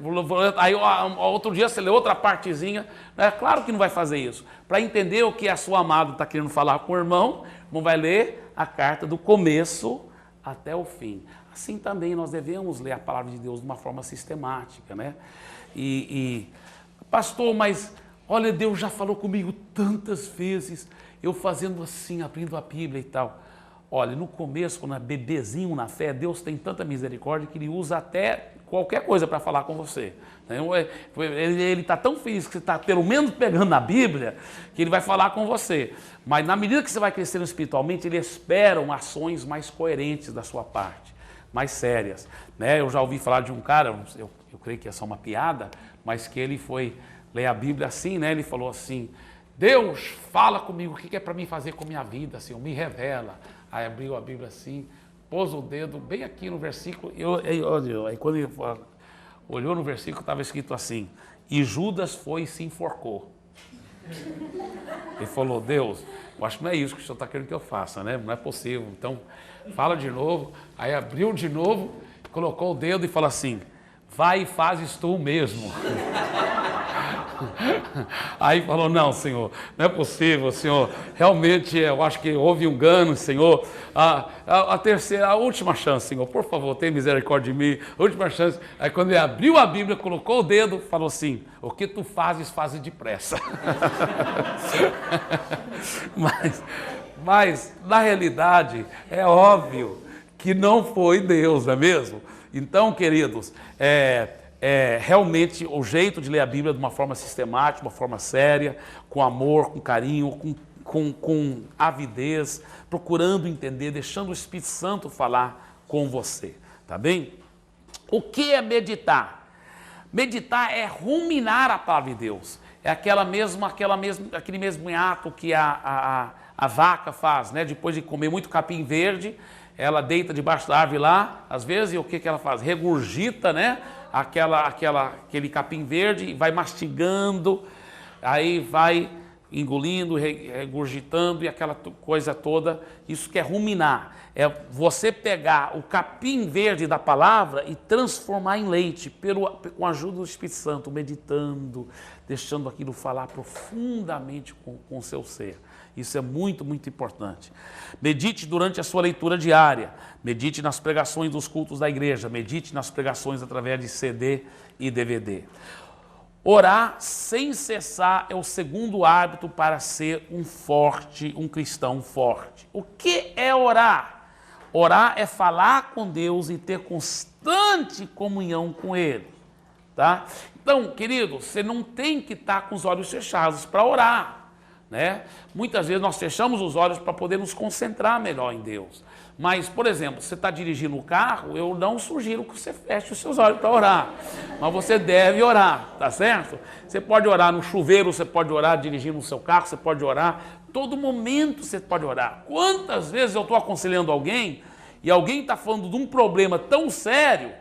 aí outro dia você lê outra partezinha. É claro que não vai fazer isso. Para entender o que a sua amada está querendo falar com o irmão vai ler a carta do começo até o fim. Assim também nós devemos ler a palavra de Deus de uma forma sistemática, né? Pastor, mas olha, Deus já falou comigo tantas vezes, eu fazendo assim, abrindo a Bíblia e tal. Olha, no começo, quando é bebezinho na fé, Deus tem tanta misericórdia que Ele usa até qualquer coisa para falar com você. Ele está tão feliz que você está pelo menos pegando na Bíblia, que Ele vai falar com você. Mas na medida que você vai crescendo espiritualmente, Ele espera ações mais coerentes da sua parte, mais sérias. Né? Eu já ouvi falar de um cara, eu creio que é só uma piada, mas que ele foi ler a Bíblia assim, né? Ele falou assim, Deus, fala comigo, o que é para mim fazer com a minha vida, Senhor, me revela. Aí abriu a Bíblia assim, pôs o dedo bem aqui no versículo, aí quando ele olhou no versículo, estava escrito assim, e Judas foi e se enforcou. Ele falou, Deus, eu acho que não é isso que o Senhor está querendo que eu faça, né? Não é possível. Então, fala de novo, aí abriu de novo, colocou o dedo e falou assim, vai e fazes tu mesmo. Aí falou, não, Senhor, não é possível, Senhor, realmente eu acho que houve um engano, Senhor, a última chance, Senhor, por favor, tenha misericórdia de mim, a última chance. Aí quando ele abriu a Bíblia, colocou o dedo, falou assim, o que tu fazes, fazes depressa. Mas na realidade, é óbvio que não foi Deus, não é mesmo? Então, queridos, realmente o jeito de ler a Bíblia de uma forma sistemática, de uma forma séria, com amor, com carinho, com avidez, procurando entender, deixando o Espírito Santo falar com você, tá bem? O que é meditar? Meditar é ruminar a palavra de Deus, é aquele mesmo ato que a vaca faz, né? Depois de comer muito capim verde, ela deita debaixo da árvore lá, às vezes, e o que ela faz? Regurgita, né? Aquele capim verde e vai mastigando, aí vai engolindo, regurgitando e aquela coisa toda. Isso que é ruminar, é você pegar o capim verde da palavra e transformar em leite, com a ajuda do Espírito Santo, meditando, deixando aquilo falar profundamente com o seu ser. Isso é muito, muito importante. Medite durante a sua leitura diária, medite nas pregações dos cultos da igreja, medite nas pregações através de CD e DVD. Orar sem cessar é o segundo hábito para ser um cristão forte. O que é orar? Orar é falar com Deus e ter constante comunhão com Ele. Tá? Então, querido, você não tem que estar com os olhos fechados para orar. Né? Muitas vezes nós fechamos os olhos para poder nos concentrar melhor em Deus. Mas, por exemplo, você está dirigindo o carro, eu não sugiro que você feche os seus olhos para orar. Mas você deve orar, tá certo? Você pode orar no chuveiro, você pode orar dirigindo o seu carro, você pode orar. Todo momento você pode orar. Quantas vezes eu estou aconselhando alguém e alguém está falando de um problema tão sério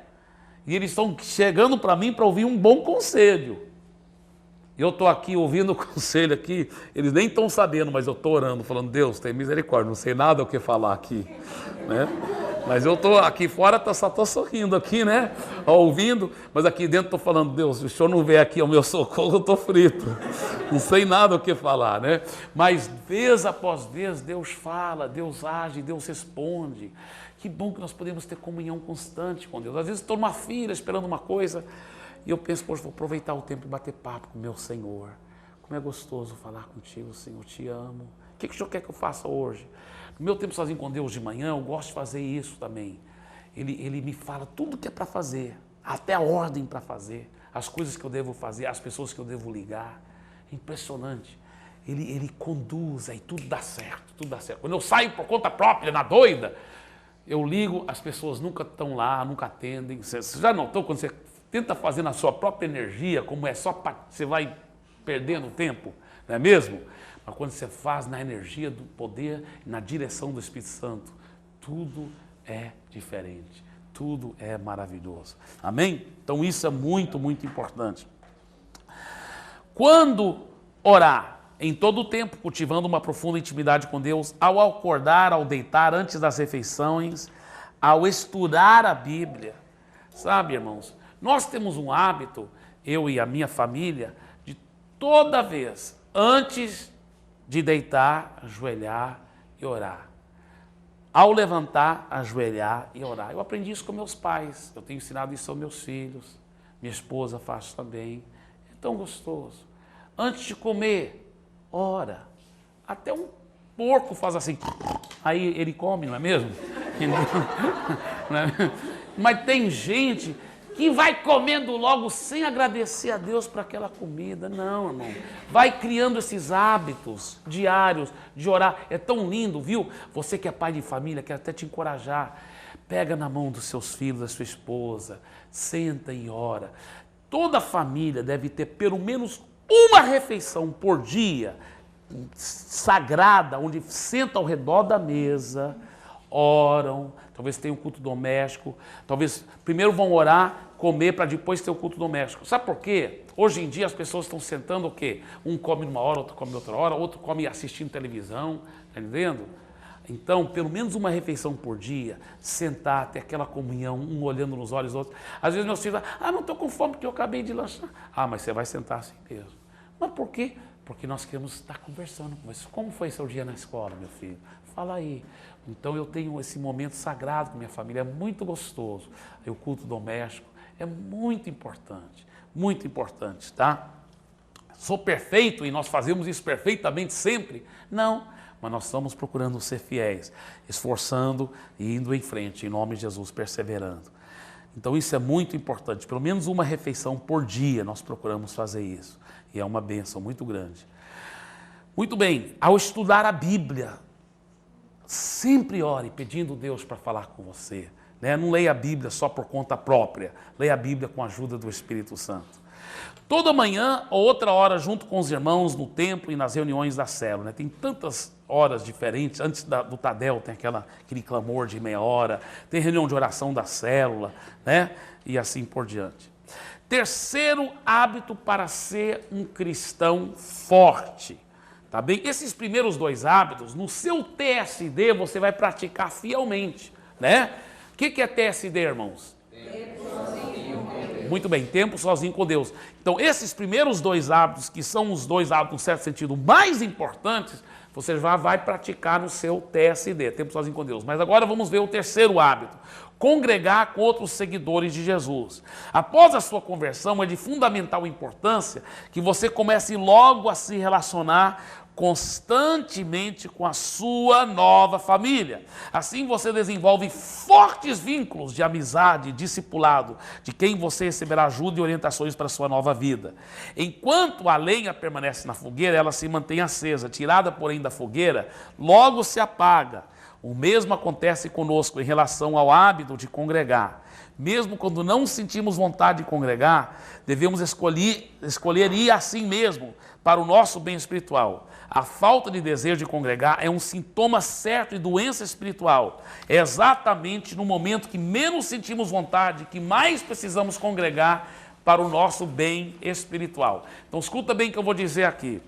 e eles estão chegando para mim para ouvir um bom conselho. Eu estou aqui ouvindo o conselho aqui, eles nem estão sabendo, mas eu estou orando, falando, Deus, tem misericórdia, não sei nada o que falar aqui, né? Mas eu estou aqui fora, só estou sorrindo aqui, né? Ouvindo, mas aqui dentro estou falando, Deus, se o Senhor não vier aqui ao meu socorro, eu estou frito, não sei nada o que falar, né? Mas vez após vez, Deus fala, Deus age, Deus responde. Que bom que nós podemos ter comunhão constante com Deus. Às vezes estou numa fila esperando uma coisa, e eu penso, poxa, vou aproveitar o tempo e bater papo com o meu Senhor. Como é gostoso falar contigo, Senhor, te amo. O que o Senhor quer que eu faça hoje? No meu tempo sozinho com Deus de manhã, eu gosto de fazer isso também. Ele me fala tudo que é para fazer, até a ordem para fazer, as coisas que eu devo fazer, as pessoas que eu devo ligar. É impressionante. ele conduz, aí tudo dá certo, tudo dá certo. Quando eu saio por conta própria, na doida, eu ligo, as pessoas nunca estão lá, nunca atendem. Você já notou quando você tenta fazer na sua própria energia, como é só você vai perdendo tempo, não é mesmo? Mas quando você faz na energia do poder, na direção do Espírito Santo, tudo é diferente, tudo é maravilhoso. Amém? Então isso é muito, muito importante. Quando orar, em todo o tempo, cultivando uma profunda intimidade com Deus, ao acordar, ao deitar, antes das refeições, ao estudar a Bíblia. Sabe, irmãos, nós temos um hábito, eu e a minha família, de toda vez, antes de deitar, ajoelhar e orar. Ao levantar, ajoelhar e orar. Eu aprendi isso com meus pais, eu tenho ensinado isso aos meus filhos, minha esposa faz também. É tão gostoso. Antes de comer, ora. Até um porco faz assim, aí ele come, não é mesmo? Mas tem gente que vai comendo logo sem agradecer a Deus por aquela comida. Não, irmão. Vai criando esses hábitos diários de orar. É tão lindo, viu? Você que é pai de família, quero até te encorajar. Pega na mão dos seus filhos, da sua esposa, senta e ora. Toda família deve ter pelo menos uma refeição por dia sagrada, onde sentam ao redor da mesa, oram, talvez tenham um culto doméstico, talvez primeiro vão orar, comer para depois ter o culto doméstico. Sabe por quê? Hoje em dia as pessoas estão sentando o quê? Um come numa hora, outro come outra hora, outro come assistindo televisão, tá entendendo? Então, pelo menos uma refeição por dia, sentar, ter aquela comunhão, um olhando nos olhos do outro. Às vezes meus filhos falam, não estou com fome porque eu acabei de lanchar. Mas você vai sentar assim mesmo. Mas por quê? Porque nós queremos estar conversando com você. Como foi seu dia na escola, meu filho? Fala aí. Então eu tenho esse momento sagrado com minha família, é muito gostoso. O culto doméstico é muito importante, tá? Sou perfeito e nós fazemos isso perfeitamente sempre? Não, mas nós estamos procurando ser fiéis, esforçando e indo em frente, em nome de Jesus, perseverando. Então isso é muito importante, pelo menos uma refeição por dia nós procuramos fazer isso. E é uma bênção muito grande. Muito bem, ao estudar a Bíblia, sempre ore pedindo Deus para falar com você. Né? Não leia a Bíblia só por conta própria, leia a Bíblia com a ajuda do Espírito Santo. Toda manhã ou outra hora junto com os irmãos no templo e nas reuniões da célula. Né? Tem tantas horas diferentes, antes do Tadel tem aquele clamor de meia hora, tem reunião de oração da célula, né? E assim por diante. Terceiro hábito para ser um cristão forte, tá bem? Esses primeiros dois hábitos, no seu TSD, você vai praticar fielmente, né? O que é TSD, irmãos? Tempo sozinho com Deus. Muito bem, tempo sozinho com Deus. Então, esses primeiros dois hábitos, que são os dois hábitos, no certo sentido, mais importantes, você já vai praticar no seu TSD, tempo sozinho com Deus. Mas agora vamos ver o terceiro hábito. Congregar com outros seguidores de Jesus. Após a sua conversão, é de fundamental importância que você comece logo a se relacionar constantemente com a sua nova família. Assim você desenvolve fortes vínculos de amizade, discipulado, de quem você receberá ajuda e orientações para a sua nova vida. Enquanto a lenha permanece na fogueira, ela se mantém acesa. Tirada, porém, da fogueira, logo se apaga. O mesmo acontece conosco em relação ao hábito de congregar. Mesmo quando não sentimos vontade de congregar, devemos escolher ir assim mesmo para o nosso bem espiritual. A falta de desejo de congregar é um sintoma certo de doença espiritual. É exatamente no momento que menos sentimos vontade, que mais precisamos congregar para o nosso bem espiritual. Então escuta bem o que eu vou dizer aqui.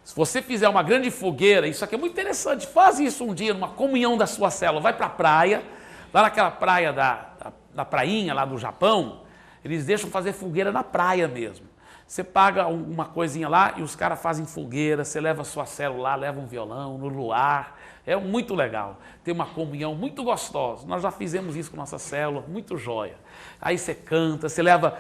Se você fizer uma grande fogueira, isso aqui é muito interessante, faz isso um dia numa comunhão da sua célula, vai para a praia, lá naquela praia da prainha lá do Japão, eles deixam fazer fogueira na praia mesmo. Você paga uma coisinha lá e os caras fazem fogueira, você leva a sua célula lá, leva um violão no luar, é muito legal, tem uma comunhão muito gostosa. Nós já fizemos isso com nossa célula, muito joia. Aí você canta, você leva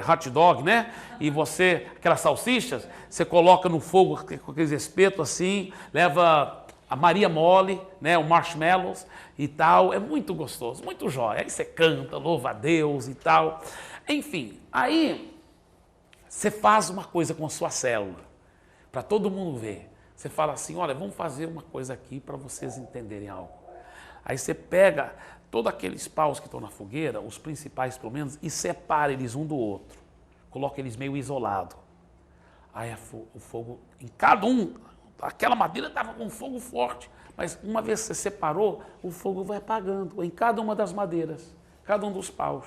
hot dog, né? E você, aquelas salsichas, você coloca no fogo com aqueles espetos assim, leva a Maria Mole, né? O marshmallows e tal, é muito gostoso, muito jóia. Aí você canta, louva a Deus e tal. Enfim, aí Você faz uma coisa com a sua célula, para todo mundo ver. Você fala assim, olha, vamos fazer uma coisa aqui para vocês entenderem algo. Aí você pega todos aqueles paus que estão na fogueira, os principais pelo menos, e separa eles um do outro. Coloca eles meio isolados. Aí o fogo, em cada um, aquela madeira estava com fogo forte, mas uma vez que você separou, o fogo vai apagando em cada uma das madeiras, cada um dos paus.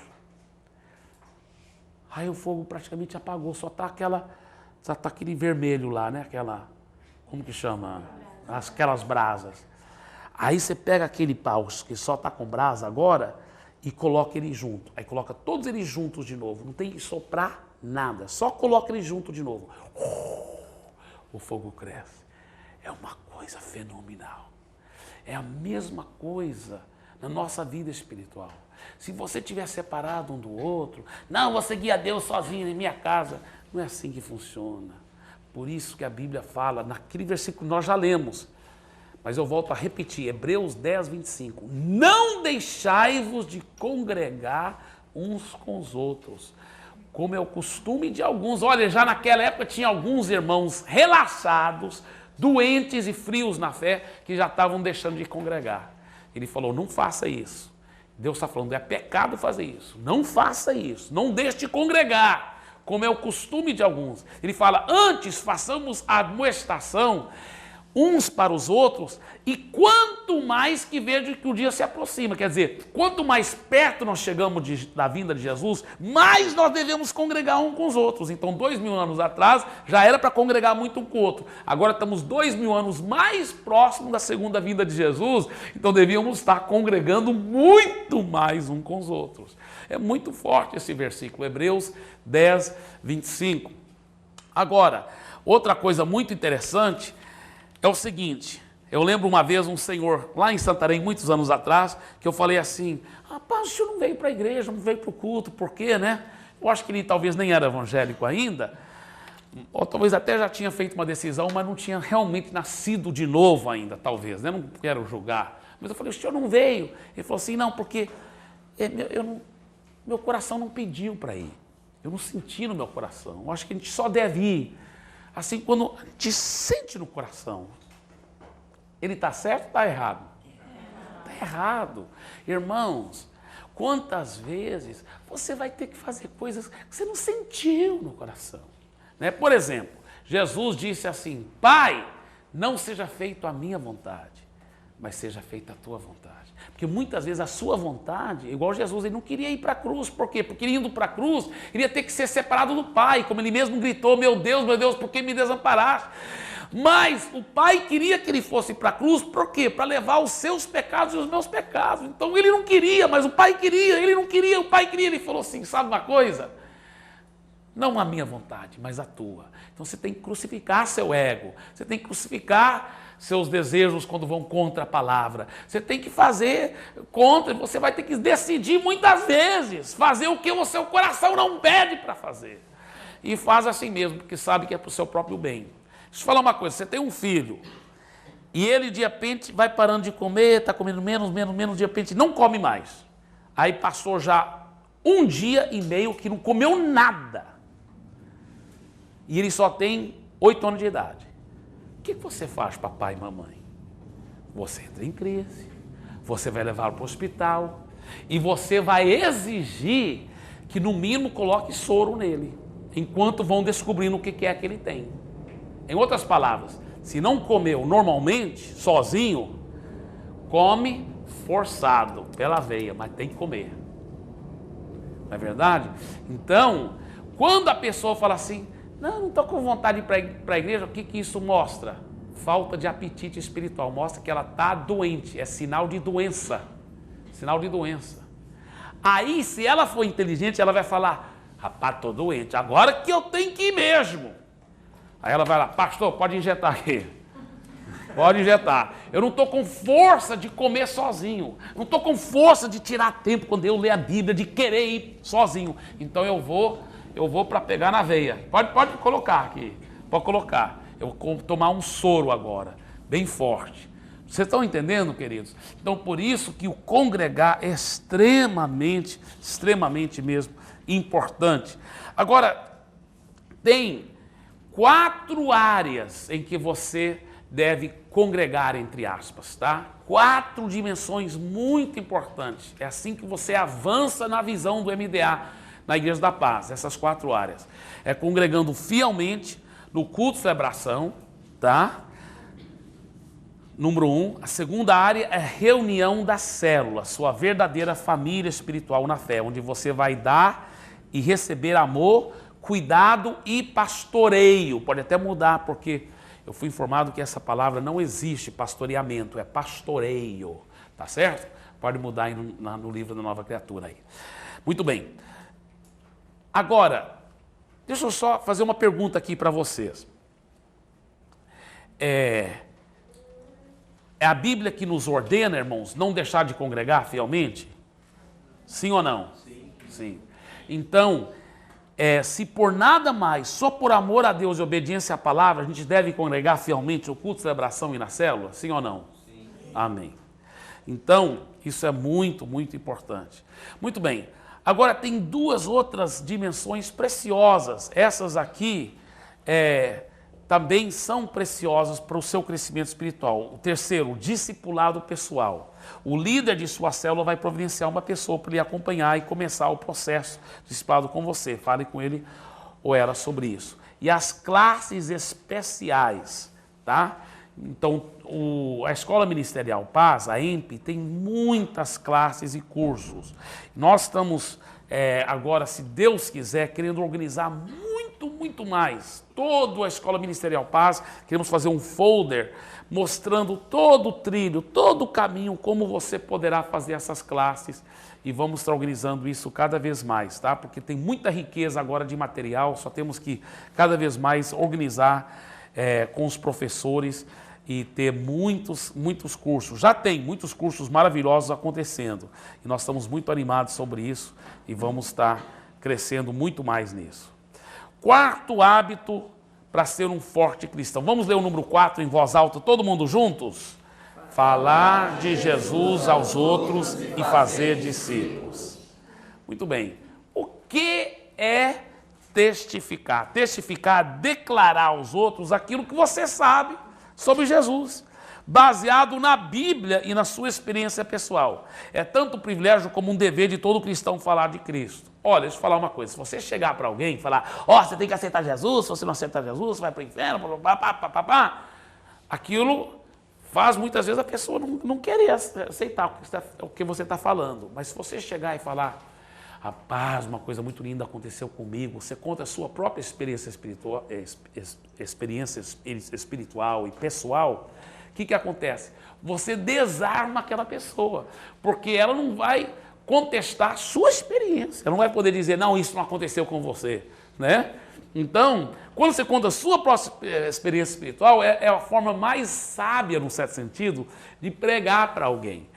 Aí o fogo praticamente apagou, só está aquele vermelho lá, né? Como que chama? Aquelas brasas. Aí você pega aquele pau que só está com brasa agora e coloca ele junto. Aí coloca todos eles juntos de novo, não tem que soprar nada, só coloca eles junto de novo. O fogo cresce. É uma coisa fenomenal. É a mesma coisa na nossa vida espiritual. Se você estiver separado um do outro, não, vou seguir a Deus sozinho em minha casa. Não é assim que funciona. Por isso que a Bíblia fala, naquele versículo que nós já lemos, mas eu volto a repetir, Hebreus 10, 25. Não deixai-vos de congregar uns com os outros, como é o costume de alguns. Olha, já naquela época tinha alguns irmãos relaxados, doentes e frios na fé, que já estavam deixando de congregar. Ele falou, não faça isso. Deus está falando, é pecado fazer isso. Não faça isso, não deixe de congregar, como é o costume de alguns. Ele fala, antes façamos a admoestação uns para os outros, e quanto mais que vejo que o dia se aproxima. Quer dizer, quanto mais perto nós chegamos da vinda de Jesus, mais nós devemos congregar um com os outros. Então, 2000 anos atrás, já era para congregar muito um com o outro. Agora estamos 2000 anos mais próximos da segunda vinda de Jesus, então devíamos estar congregando muito mais um com os outros. É muito forte esse versículo, Hebreus 10, 25. Agora, outra coisa muito interessante é o seguinte, eu lembro uma vez um senhor lá em Santarém, muitos anos atrás, que eu falei assim, rapaz, o senhor não veio para a igreja, não veio para o culto, por quê, né? Eu acho que ele talvez nem era evangélico ainda, ou talvez até já tinha feito uma decisão, mas não tinha realmente nascido de novo ainda, talvez, né? Não quero julgar. Mas eu falei, o senhor não veio? Ele falou assim, não, porque meu coração não pediu para ir. Eu não senti no meu coração. Eu acho que a gente só deve ir assim, quando a gente sente no coração. Ele está certo ou está errado? Está errado. Irmãos, quantas vezes você vai ter que fazer coisas que você não sentiu no coração? Né? Por exemplo, Jesus disse assim, Pai, não seja feito a minha vontade, mas seja feita a tua vontade. Porque muitas vezes a sua vontade, igual Jesus, ele não queria ir para a cruz. Por quê? Porque indo para a cruz, ele ia ter que ser separado do Pai, como ele mesmo gritou, meu Deus, por que me desamparaste? Mas o Pai queria que ele fosse para a cruz, por quê? Para levar os seus pecados e os meus pecados. Então ele não queria, mas o Pai queria, ele não queria, o Pai queria. Ele falou assim, sabe uma coisa? Não a minha vontade, mas a tua. Então você tem que crucificar seu ego, você tem que crucificar seus desejos quando vão contra a palavra. Você tem que fazer contra, você vai ter que decidir muitas vezes, fazer o que o seu coração não pede para fazer. E faz assim mesmo, porque sabe que é para o seu próprio bem. Deixa eu falar uma coisa, você tem um filho, e ele de repente vai parando de comer, está comendo menos, de repente não come mais. Aí passou já 1 dia e meio que não comeu nada. E ele só tem 8 anos de idade. O que você faz, papai e mamãe? Você entra em crise, você vai levá-lo para o hospital e você vai exigir que no mínimo coloque soro nele, enquanto vão descobrindo o que é que ele tem. Em outras palavras, se não comeu normalmente, sozinho, come forçado, pela veia, mas tem que comer. Não é verdade? Então, quando a pessoa fala assim, não estou com vontade de ir para a igreja, o que isso mostra? Falta de apetite espiritual, mostra que ela está doente, é sinal de doença. Sinal de doença. Aí, se ela for inteligente, ela vai falar, rapaz, estou doente, agora que eu tenho que ir mesmo. Aí ela vai lá, pastor, pode injetar aqui. Pode injetar. Eu não estou com força de comer sozinho. Não estou com força de tirar tempo quando eu ler a Bíblia, de querer ir sozinho. Então eu vou para pegar na veia. Pode colocar aqui. Pode colocar. Eu vou tomar um soro agora, bem forte. Vocês estão entendendo, queridos? Então, por isso que o congregar é extremamente mesmo importante. Agora, tem 4 áreas em que você deve congregar, entre aspas, tá? 4 dimensões muito importantes. É assim que você avança na visão do MDA, na Igreja da Paz, essas 4 áreas. É congregando fielmente no culto de celebração, tá? Número 1. A segunda área é reunião da célula, sua verdadeira família espiritual na fé, onde você vai dar e receber amor, cuidado e pastoreio. Pode até mudar, porque eu fui informado que essa palavra não existe, pastoreamento, é pastoreio, tá certo? Pode mudar aí no livro da Nova Criatura aí. Muito bem. Agora, deixa eu só fazer uma pergunta aqui para vocês. É a Bíblia que nos ordena, irmãos, não deixar de congregar fielmente? Sim ou não? Sim. Sim. Então, se por nada mais, só por amor a Deus e obediência à palavra, a gente deve congregar fielmente no culto de celebração e na célula? Sim ou não? Sim. Amém. Então, isso é muito, muito importante. Muito bem. Agora, tem 2 outras dimensões preciosas. Essas aqui também são preciosas para o seu crescimento espiritual. O terceiro, o discipulado pessoal. O líder de sua célula vai providenciar uma pessoa para lhe acompanhar e começar o processo de discipulado com você. Fale com ele ou ela sobre isso. E as classes especiais, tá? Então, a Escola Ministerial Paz, a EMP, tem muitas classes e cursos. Nós estamos agora, se Deus quiser, querendo organizar muito mais. Toda a Escola Ministerial Paz, queremos fazer um folder mostrando todo o trilho, todo o caminho, como você poderá fazer essas classes, e vamos estar organizando isso cada vez mais, tá? Porque tem muita riqueza agora de material, só temos que cada vez mais organizar com os professores e ter muitos cursos. Já tem muitos cursos maravilhosos acontecendo, e nós estamos muito animados sobre isso e vamos estar crescendo muito mais nisso. 4º hábito para ser um forte cristão. Vamos ler o número 4 em voz alta, todo mundo juntos? Falar de Jesus aos outros e fazer discípulos. Muito bem. O que é testificar? Testificar é declarar aos outros aquilo que você sabe sobre Jesus, baseado na Bíblia e na sua experiência pessoal. É tanto um privilégio como um dever de todo cristão falar de Cristo. Olha, deixa eu falar uma coisa, se você chegar para alguém e falar, você tem que aceitar Jesus, se você não aceitar Jesus, você vai para o inferno, aquilo faz muitas vezes a pessoa não querer aceitar o que você está falando. Mas se você chegar e falar, rapaz, uma coisa muito linda aconteceu comigo, você conta a sua própria experiência espiritual e pessoal, o que acontece? Você desarma aquela pessoa, porque ela não vai contestar a sua experiência. Ela não vai poder dizer, não, isso não aconteceu com você, né? Então, quando você conta a sua própria experiência espiritual, é a forma mais sábia, num certo sentido, de pregar para alguém,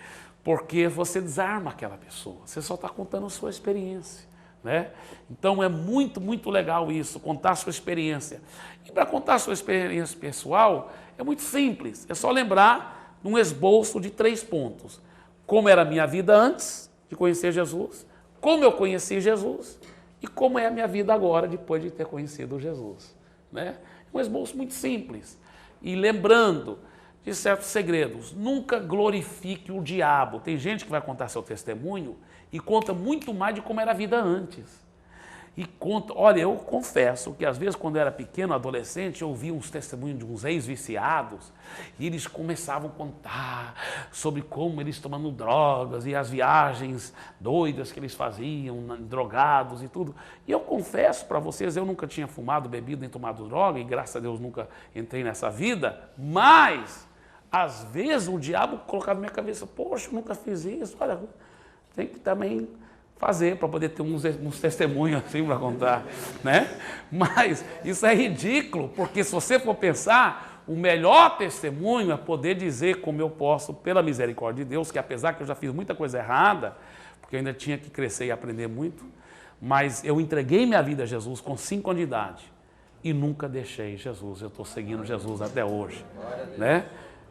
porque você desarma aquela pessoa, você só está contando a sua experiência, né? Então, é muito legal isso, contar a sua experiência. E para contar a sua experiência pessoal, é muito simples, é só lembrar de um esboço de 3 pontos. Como era a minha vida antes de conhecer Jesus, como eu conheci Jesus e como é a minha vida agora depois de ter conhecido Jesus, né? É um esboço muito simples. E lembrando de certos segredos, nunca glorifique o diabo. Tem gente que vai contar seu testemunho e conta muito mais de como era a vida antes. E conta, olha, eu confesso que às vezes quando eu era pequeno, adolescente, eu ouvia uns testemunhos de uns ex-viciados e eles começavam a contar sobre como eles tomando drogas e as viagens doidas que eles faziam, drogados e tudo. E eu confesso para vocês, eu nunca tinha fumado, bebido nem tomado droga e graças a Deus nunca entrei nessa vida, mas às vezes o diabo colocava na minha cabeça, poxa, eu nunca fiz isso, olha, tem que também fazer para poder ter uns testemunhos assim para contar, né? Mas isso é ridículo, porque se você for pensar, o melhor testemunho é poder dizer como eu posso, pela misericórdia de Deus, que apesar que eu já fiz muita coisa errada, porque eu ainda tinha que crescer e aprender muito, mas eu entreguei minha vida a Jesus com 5 anos de idade e nunca deixei Jesus, eu estou seguindo Jesus até hoje, né?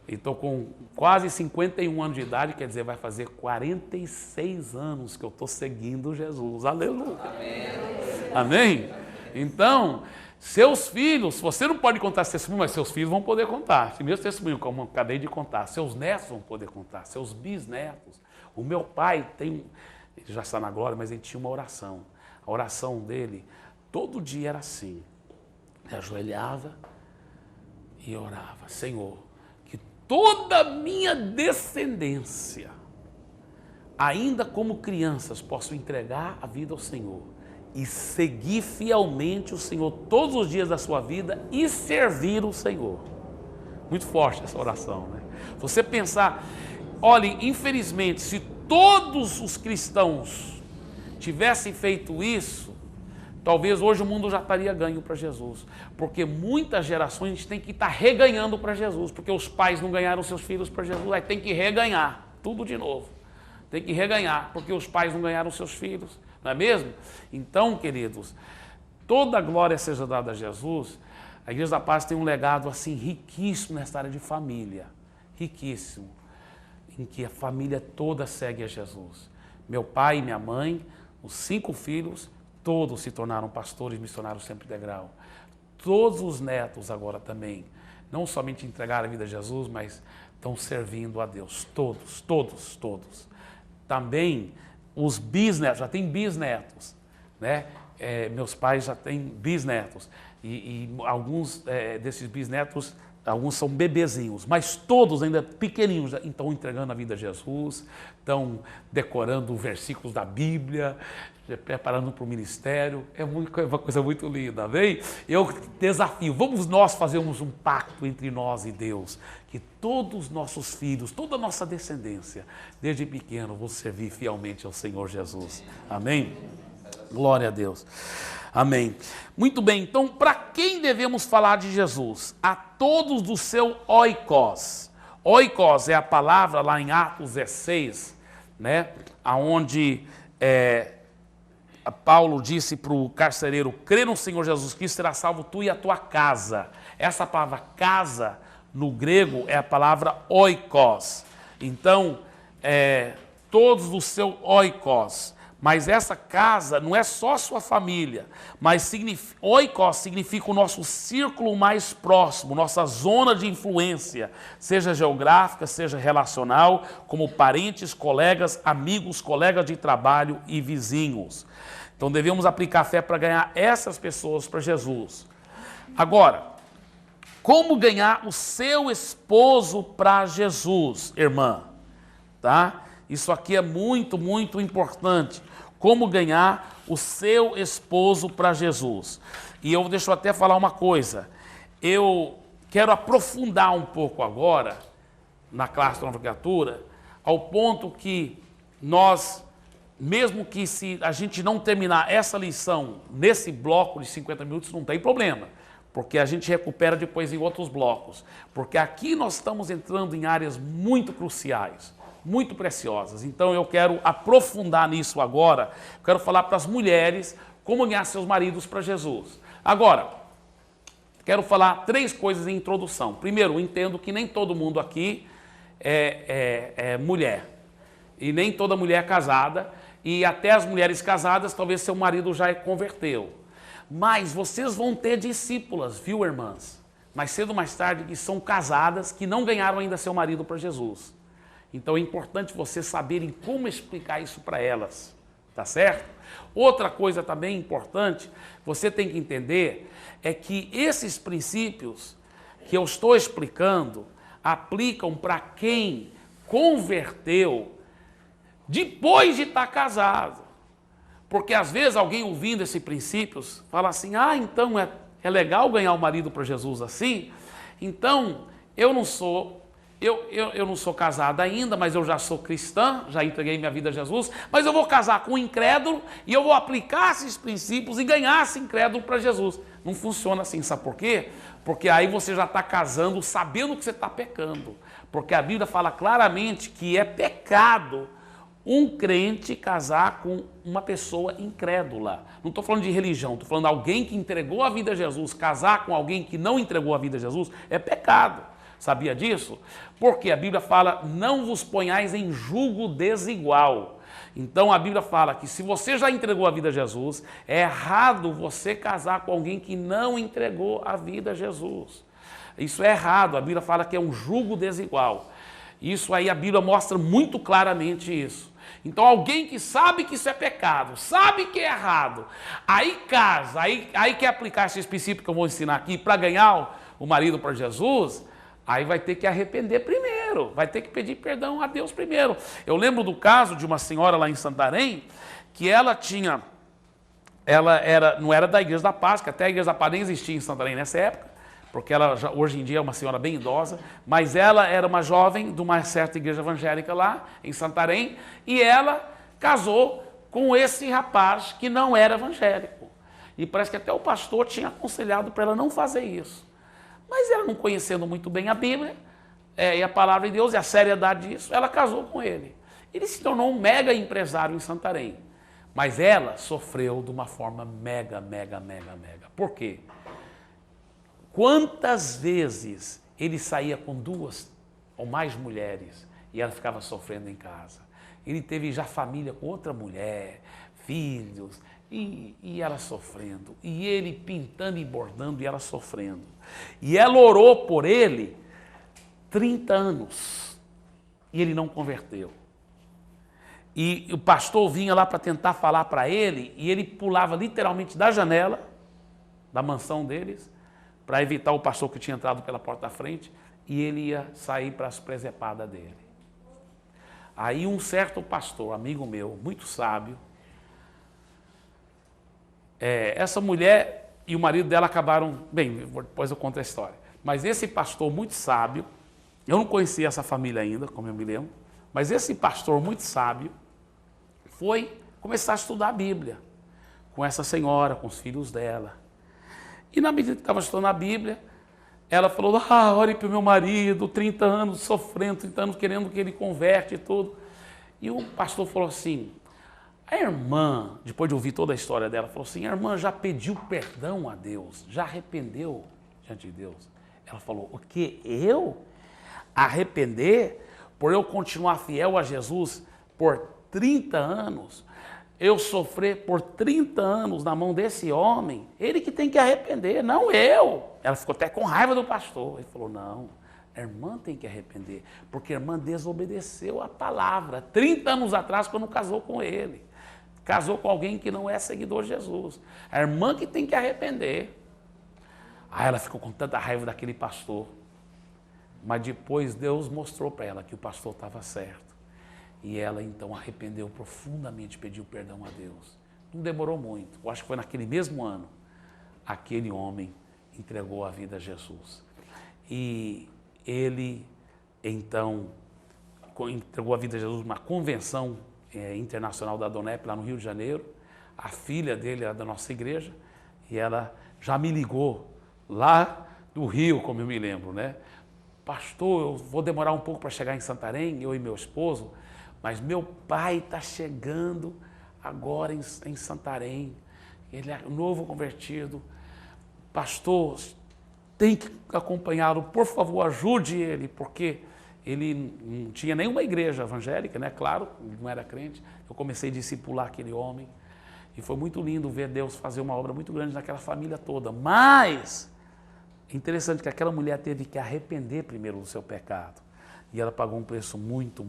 E estou com quase 51 anos de idade, quer dizer, vai fazer 46 anos que eu estou seguindo Jesus. Aleluia. Amém? Amém? Então, Seus filhos, você não pode contar esse testemunho, mas seus filhos vão poder contar. Esse mesmo testemunho, como eu acabei de contar, seus netos vão poder contar, seus bisnetos. O meu pai ele já está na glória, mas ele tinha uma oração. A oração dele, todo dia era assim. Ele ajoelhava e orava: Senhor, que toda a minha descendência, ainda como crianças, possam entregar a vida ao Senhor e seguir fielmente o Senhor todos os dias da sua vida e servir o Senhor. Muito forte essa oração, né? Você pensar, olhem, infelizmente, se todos os cristãos tivessem feito isso, talvez hoje o mundo já estaria ganho para Jesus. Porque muitas gerações a gente tem que estar reganhando para Jesus, porque os pais não ganharam seus filhos para Jesus, aí tem que reganhar, tudo de novo. Tem que reganhar, porque os pais não ganharam seus filhos. Não é mesmo? Então, queridos, toda a glória seja dada a Jesus. A Igreja da Paz tem um legado assim riquíssimo nessa área de família, riquíssimo, em que a família toda segue a Jesus. Meu pai e minha mãe, os 5 filhos, todos se tornaram pastores, missionários sempre integral. Todos os netos agora também, não somente entregaram a vida a Jesus, mas estão servindo a Deus. Todos, todos, todos. Também os bisnetos, já tem bisnetos, né? Meus pais já têm bisnetos e alguns desses bisnetos, alguns são bebezinhos, mas todos ainda pequenininhos, estão entregando a vida a Jesus, estão decorando versículos da Bíblia, preparando para o ministério. É uma coisa muito linda, vem? Eu desafio, vamos nós fazermos um pacto entre nós e Deus, que todos os nossos filhos, toda a nossa descendência, desde pequeno, vão servir fielmente ao Senhor Jesus. Amém? Glória a Deus. Amém. Muito bem, então, para quem devemos falar de Jesus? A todos do seu oikos. Oikos é a palavra lá em Atos 16, né? Onde Paulo disse para o carcereiro: crê no Senhor Jesus Cristo, será salvo tu e a tua casa. Essa palavra casa, no grego, é a palavra oikos. Então, todos do seu oikos. Mas essa casa não é só sua família, mas oikos significa o nosso círculo mais próximo, nossa zona de influência, seja geográfica, seja relacional, como parentes, colegas, amigos, colegas de trabalho e vizinhos. Então devemos aplicar fé para ganhar essas pessoas para Jesus. Agora, como ganhar o seu esposo para Jesus, irmã? Tá? Isso aqui é muito, muito importante. Como ganhar o seu esposo para Jesus. E deixa eu até falar uma coisa. Eu quero aprofundar um pouco agora, na classe de Nova Criatura, ao ponto que nós, mesmo que se a gente não terminar essa lição nesse bloco de 50 minutos, não tem problema. Porque a gente recupera depois em outros blocos. Porque aqui nós estamos entrando em áreas muito cruciais, muito preciosas. Então eu quero aprofundar nisso agora. Quero falar para as mulheres como ganhar seus maridos para Jesus. Agora, quero falar 3 coisas em introdução. Primeiro, eu entendo que nem todo mundo aqui é mulher. E nem toda mulher é casada. E até as mulheres casadas, talvez seu marido já converteu. Mas vocês vão ter discípulas, viu, irmãs? Mais cedo ou mais tarde, que são casadas, que não ganharam ainda seu marido para Jesus. Então é importante vocês saberem como explicar isso para elas, tá certo? Outra coisa também importante, você tem que entender, é que esses princípios que eu estou explicando aplicam para quem converteu depois de estar casado. Porque às vezes alguém ouvindo esses princípios fala assim: então é legal ganhar o marido para Jesus assim? Então eu não sou casada ainda, mas eu já sou cristã, já entreguei minha vida a Jesus, mas eu vou casar com um incrédulo e eu vou aplicar esses princípios e ganhar esse incrédulo para Jesus. Não funciona assim, sabe por quê? Porque aí você já está casando sabendo que você está pecando. Porque a Bíblia fala claramente que é pecado um crente casar com uma pessoa incrédula. Não estou falando de religião, estou falando de alguém que entregou a vida a Jesus. Casar com alguém que não entregou a vida a Jesus é pecado. Sabia disso? Porque a Bíblia fala: não vos ponhais em jugo desigual. Então a Bíblia fala que se você já entregou a vida a Jesus, é errado você casar com alguém que não entregou a vida a Jesus. Isso é errado, a Bíblia fala que é um jugo desigual. Isso aí a Bíblia mostra muito claramente isso. Então alguém que sabe que isso é pecado, sabe que é errado, aí casa, aí quer aplicar esse princípio que eu vou ensinar aqui para ganhar o marido para Jesus, aí vai ter que arrepender primeiro, vai ter que pedir perdão a Deus primeiro. Eu lembro do caso de uma senhora lá em Santarém, que não era da Igreja da Paz, que até a Igreja da Paz nem existia em Santarém nessa época, porque ela hoje em dia é uma senhora bem idosa, mas ela era uma jovem de uma certa igreja evangélica lá em Santarém, e ela casou com esse rapaz que não era evangélico. E parece que até o pastor tinha aconselhado para ela não fazer isso. Mas ela, não conhecendo muito bem a Bíblia e a palavra de Deus e a seriedade disso, ela casou com ele. Ele se tornou um mega empresário em Santarém. Mas ela sofreu de uma forma mega. Por quê? Quantas vezes ele saía com 2 ou mais mulheres e ela ficava sofrendo em casa? Ele teve já família com outra mulher, filhos, e ela sofrendo. E ele pintando e bordando e ela sofrendo. E ela orou por ele 30 anos e ele não converteu. E o pastor vinha lá para tentar falar para ele e ele pulava literalmente da janela da mansão deles para evitar o pastor que tinha entrado pela porta da frente, e ele ia sair para as presepadas dele. Aí um certo pastor, amigo meu, muito sábio, essa mulher e o marido dela acabaram, bem, depois eu conto a história, mas esse pastor muito sábio, eu não conhecia essa família ainda, como eu me lembro, mas esse pastor muito sábio foi começar a estudar a Bíblia com essa senhora, com os filhos dela. E na medida que estava estudando a Bíblia, ela falou, ore para o meu marido, 30 anos sofrendo, 30 anos querendo que ele converte e tudo. E o pastor falou assim, a irmã, depois de ouvir toda a história dela, falou assim, a irmã já pediu perdão a Deus, já arrependeu diante de Deus. Ela falou, o quê? Eu? Arrepender por eu continuar fiel a Jesus por 30 anos? Eu sofrer por 30 anos na mão desse homem, ele que tem que arrepender, não eu. Ela ficou até com raiva do pastor. Ele falou, não, a irmã tem que arrepender, porque a irmã desobedeceu a palavra 30 anos atrás quando casou com ele. Casou com alguém que não é seguidor de Jesus. A irmã que tem que arrepender. Aí ela ficou com tanta raiva daquele pastor. Mas depois Deus mostrou para ela que o pastor estava certo. E ela então arrependeu profundamente, pediu perdão a Deus. Não demorou muito, eu acho que foi naquele mesmo ano, aquele homem entregou a vida a Jesus. E ele então entregou a vida a Jesus numa convenção internacional da Donep, lá no Rio de Janeiro. A filha dele era da nossa igreja e ela já me ligou lá do Rio, como eu me lembro, né? Pastor, eu vou demorar um pouco para chegar em Santarém, eu e meu esposo, mas meu pai está chegando agora em Santarém. Ele é novo convertido. Pastor, tem que acompanhá-lo. Por favor, ajude ele, porque ele não tinha nenhuma igreja evangélica, né? Claro, ele não era crente. Eu comecei a discipular aquele homem. E foi muito lindo ver Deus fazer uma obra muito grande naquela família toda. Mas é interessante que aquela mulher teve que arrepender primeiro do seu pecado. E ela pagou um preço muito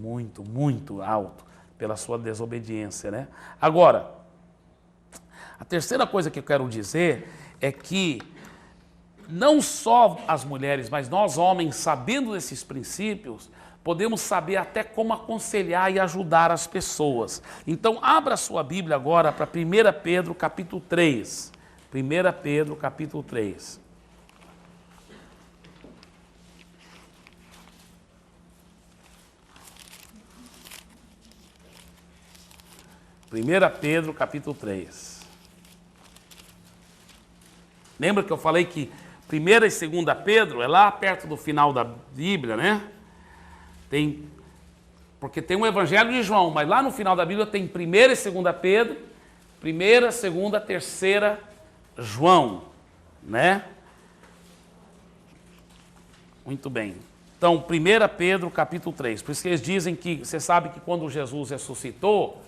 alto pela sua desobediência, né? Agora, a terceira coisa que eu quero dizer é que não só as mulheres, mas nós homens, sabendo desses princípios, podemos saber até como aconselhar e ajudar as pessoas. Então, abra sua Bíblia agora para 1 Pedro capítulo 3. 1 Pedro capítulo 3. 1 Pedro capítulo 3. Lembra que eu falei que 1 e 2 Pedro é lá perto do final da Bíblia, né? Porque tem um Evangelho de João, mas lá no final da Bíblia tem 1 e 2 Pedro, 1, 2, 3 João, né? Muito bem. Então, 1 Pedro capítulo 3. Por isso que eles dizem que, você sabe que quando Jesus ressuscitou,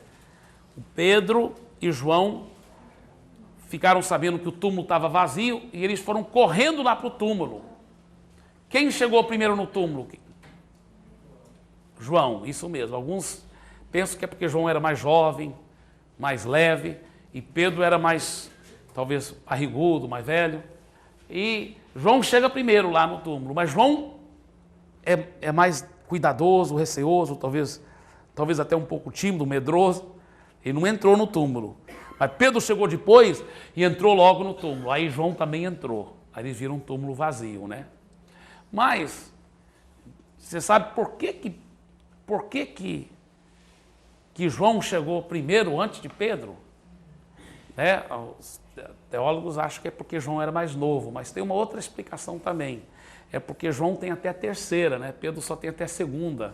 Pedro e João ficaram sabendo que o túmulo estava vazio e eles foram correndo lá para o túmulo. Quem chegou primeiro no túmulo? João, isso mesmo. Alguns pensam que é porque João era mais jovem, mais leve, e Pedro era mais, talvez, barrigudo, mais velho. E João chega primeiro lá no túmulo, mas João é mais cuidadoso, receoso, talvez até um pouco tímido, medroso. Ele não entrou no túmulo. Mas Pedro chegou depois e entrou logo no túmulo. Aí João também entrou. Aí eles viram um túmulo vazio, né? Mas, você sabe por que João chegou primeiro antes de Pedro? Né? Os teólogos acham que é porque João era mais novo, mas tem uma outra explicação também. É porque João tem até a terceira, né? Pedro só tem até a segunda.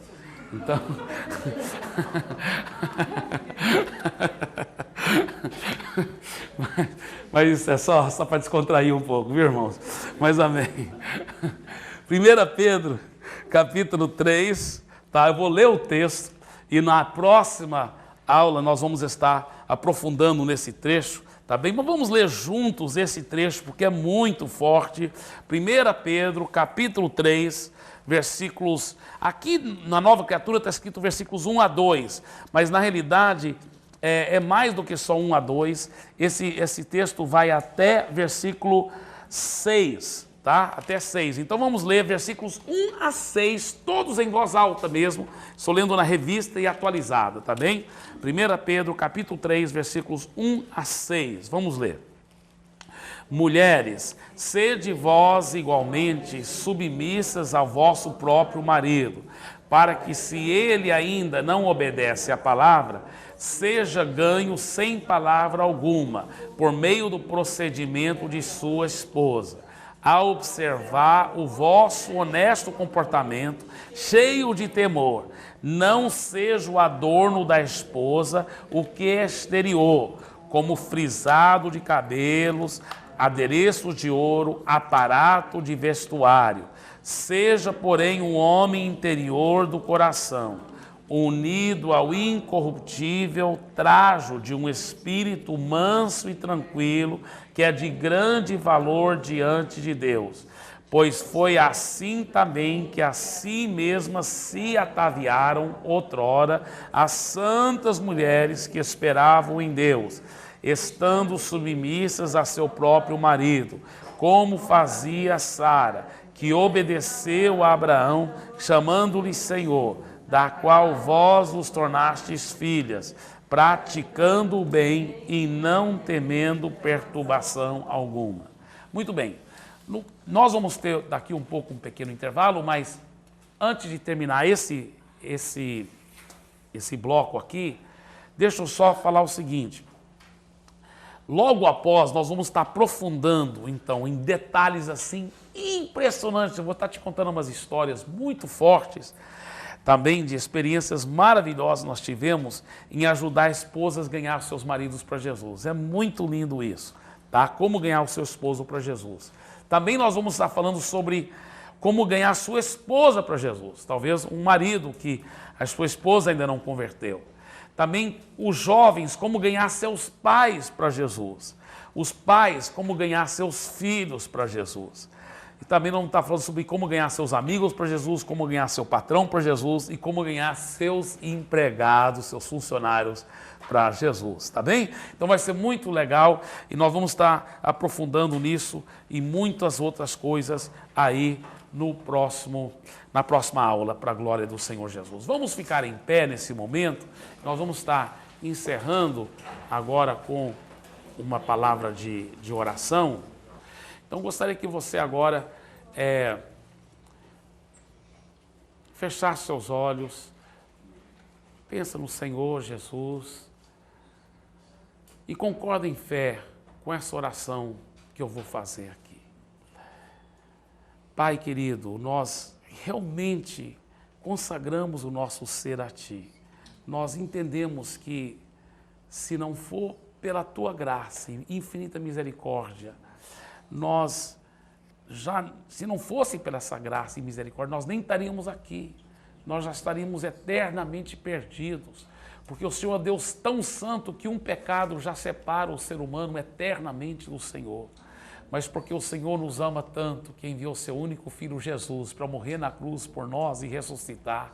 Então... mas isso é só para descontrair um pouco, viu, irmãos? Mas amém. 1 Pedro, capítulo 3, tá? Eu vou ler o texto e na próxima aula nós vamos estar aprofundando nesse trecho, tá bem? Mas vamos ler juntos esse trecho porque é muito forte. 1 Pedro, capítulo 3, versículos... Aqui na Nova Criatura está escrito versículos 1 a 2, mas na realidade é mais do que só 1 a 2. Esse texto vai até versículo 6, tá? Até 6. Então vamos ler versículos 1 a 6, todos em voz alta mesmo. Estou lendo na revista e atualizada, tá bem? 1 Pedro, capítulo 3, versículos 1 a 6. Vamos ler. Mulheres, sede vós igualmente submissas ao vosso próprio marido, para que, se ele ainda não obedece à palavra, seja ganho sem palavra alguma, por meio do procedimento de sua esposa, a observar o vosso honesto comportamento, cheio de temor. Não seja o adorno da esposa o que é exterior, como frisado de cabelos, adereços de ouro, aparato de vestuário. Seja, porém, um homem interior do coração, unido ao incorruptível trajo de um espírito manso e tranquilo, que é de grande valor diante de Deus. Pois foi assim também que a si mesmas se ataviaram outrora as santas mulheres que esperavam em Deus, estando submissas a seu próprio marido, como fazia Sara, que obedeceu a Abraão, chamando-lhe Senhor, da qual vós os tornastes filhas, praticando o bem e não temendo perturbação alguma. Muito bem, nós vamos ter daqui um pouco um pequeno intervalo, mas antes de terminar esse bloco aqui, deixa eu só falar o seguinte. Logo após, nós vamos estar aprofundando, então, em detalhes assim impressionantes. Eu vou estar te contando umas histórias muito fortes, também de experiências maravilhosas que nós tivemos em ajudar esposas a ganhar seus maridos para Jesus. É muito lindo isso, tá? Como ganhar o seu esposo para Jesus. Também nós vamos estar falando sobre como ganhar a sua esposa para Jesus. Talvez um marido que a sua esposa ainda não converteu. Também os jovens, como ganhar seus pais para Jesus. Os pais, como ganhar seus filhos para Jesus. E também não está falando sobre como ganhar seus amigos para Jesus, como ganhar seu patrão para Jesus e como ganhar seus empregados, seus funcionários para Jesus, tá bem? Então vai ser muito legal e nós vamos estar aprofundando nisso e muitas outras coisas aí na próxima aula, para a glória do Senhor Jesus. Vamos ficar em pé nesse momento, nós vamos estar encerrando agora com uma palavra de oração. Então gostaria que você agora fechasse seus olhos, pensa no Senhor Jesus e concorda em fé com essa oração que eu vou fazer aqui. Pai querido, nós realmente consagramos o nosso ser a Ti. Nós entendemos que, se não for pela Tua graça e infinita misericórdia, se não fosse pela essa graça e misericórdia, nós nem estaríamos aqui. Nós já estaríamos eternamente perdidos, Porque o Senhor é Deus tão santo que um pecado já separa o ser humano eternamente do Senhor. Mas porque o Senhor nos ama tanto que enviou seu único Filho Jesus para morrer na cruz por nós e ressuscitar.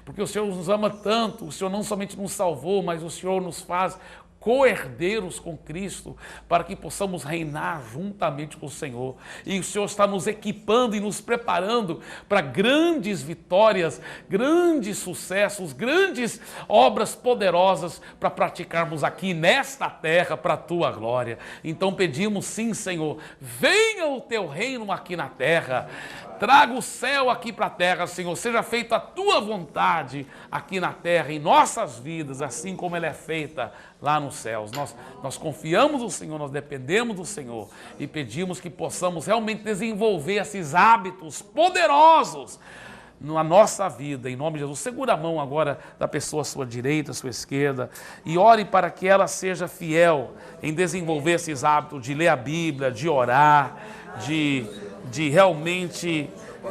Porque o Senhor nos ama tanto, o Senhor não somente nos salvou, mas o Senhor nos faz co-herdeiros com Cristo, para que possamos reinar juntamente com o Senhor. E o Senhor está nos equipando e nos preparando para grandes vitórias, grandes sucessos, grandes obras poderosas para praticarmos aqui nesta terra para a tua glória. Então pedimos sim, Senhor, venha o teu reino aqui na terra. Traga o céu aqui para a terra, Senhor. Seja feita a tua vontade aqui na terra, em nossas vidas, assim como ela é feita lá nos céus. Nós confiamos no Senhor, nós dependemos do Senhor e pedimos que possamos realmente desenvolver esses hábitos poderosos na nossa vida, em nome de Jesus. Segura a mão agora da pessoa à sua direita, à sua esquerda, e ore para que ela seja fiel em desenvolver esses hábitos de ler a Bíblia, de orar, de realmente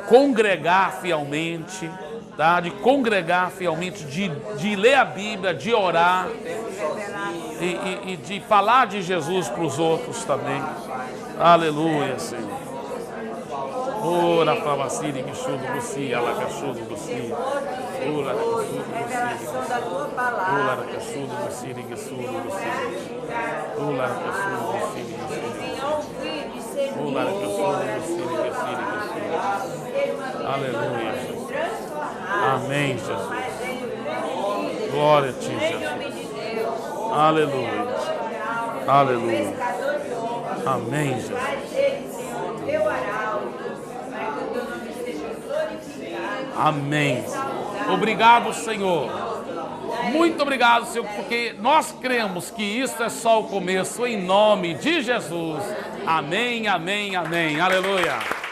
congregar fielmente, tá? De congregar fielmente, de ler a Bíblia, de orar e de falar de Jesus para os outros também. Aleluia, Senhor. Ora, Flavaciri, que chudo, Luci, ela que chudo, Luci. Ora, que chudo, Luci. Ora, que chudo, Luci, que chudo, Luci. Ora, que chudo, Luci, que chudo. Ora, que chudo, Luci, que chudo. Aleluia, Jesus. Amém, Jesus. Glória a ti, Jesus. Aleluia. Aleluia. Amém, Jesus. Amém. Obrigado, Senhor. Muito obrigado, Senhor, porque nós cremos que isso é só o começo, em nome de Jesus. Amém, amém, amém. Aleluia.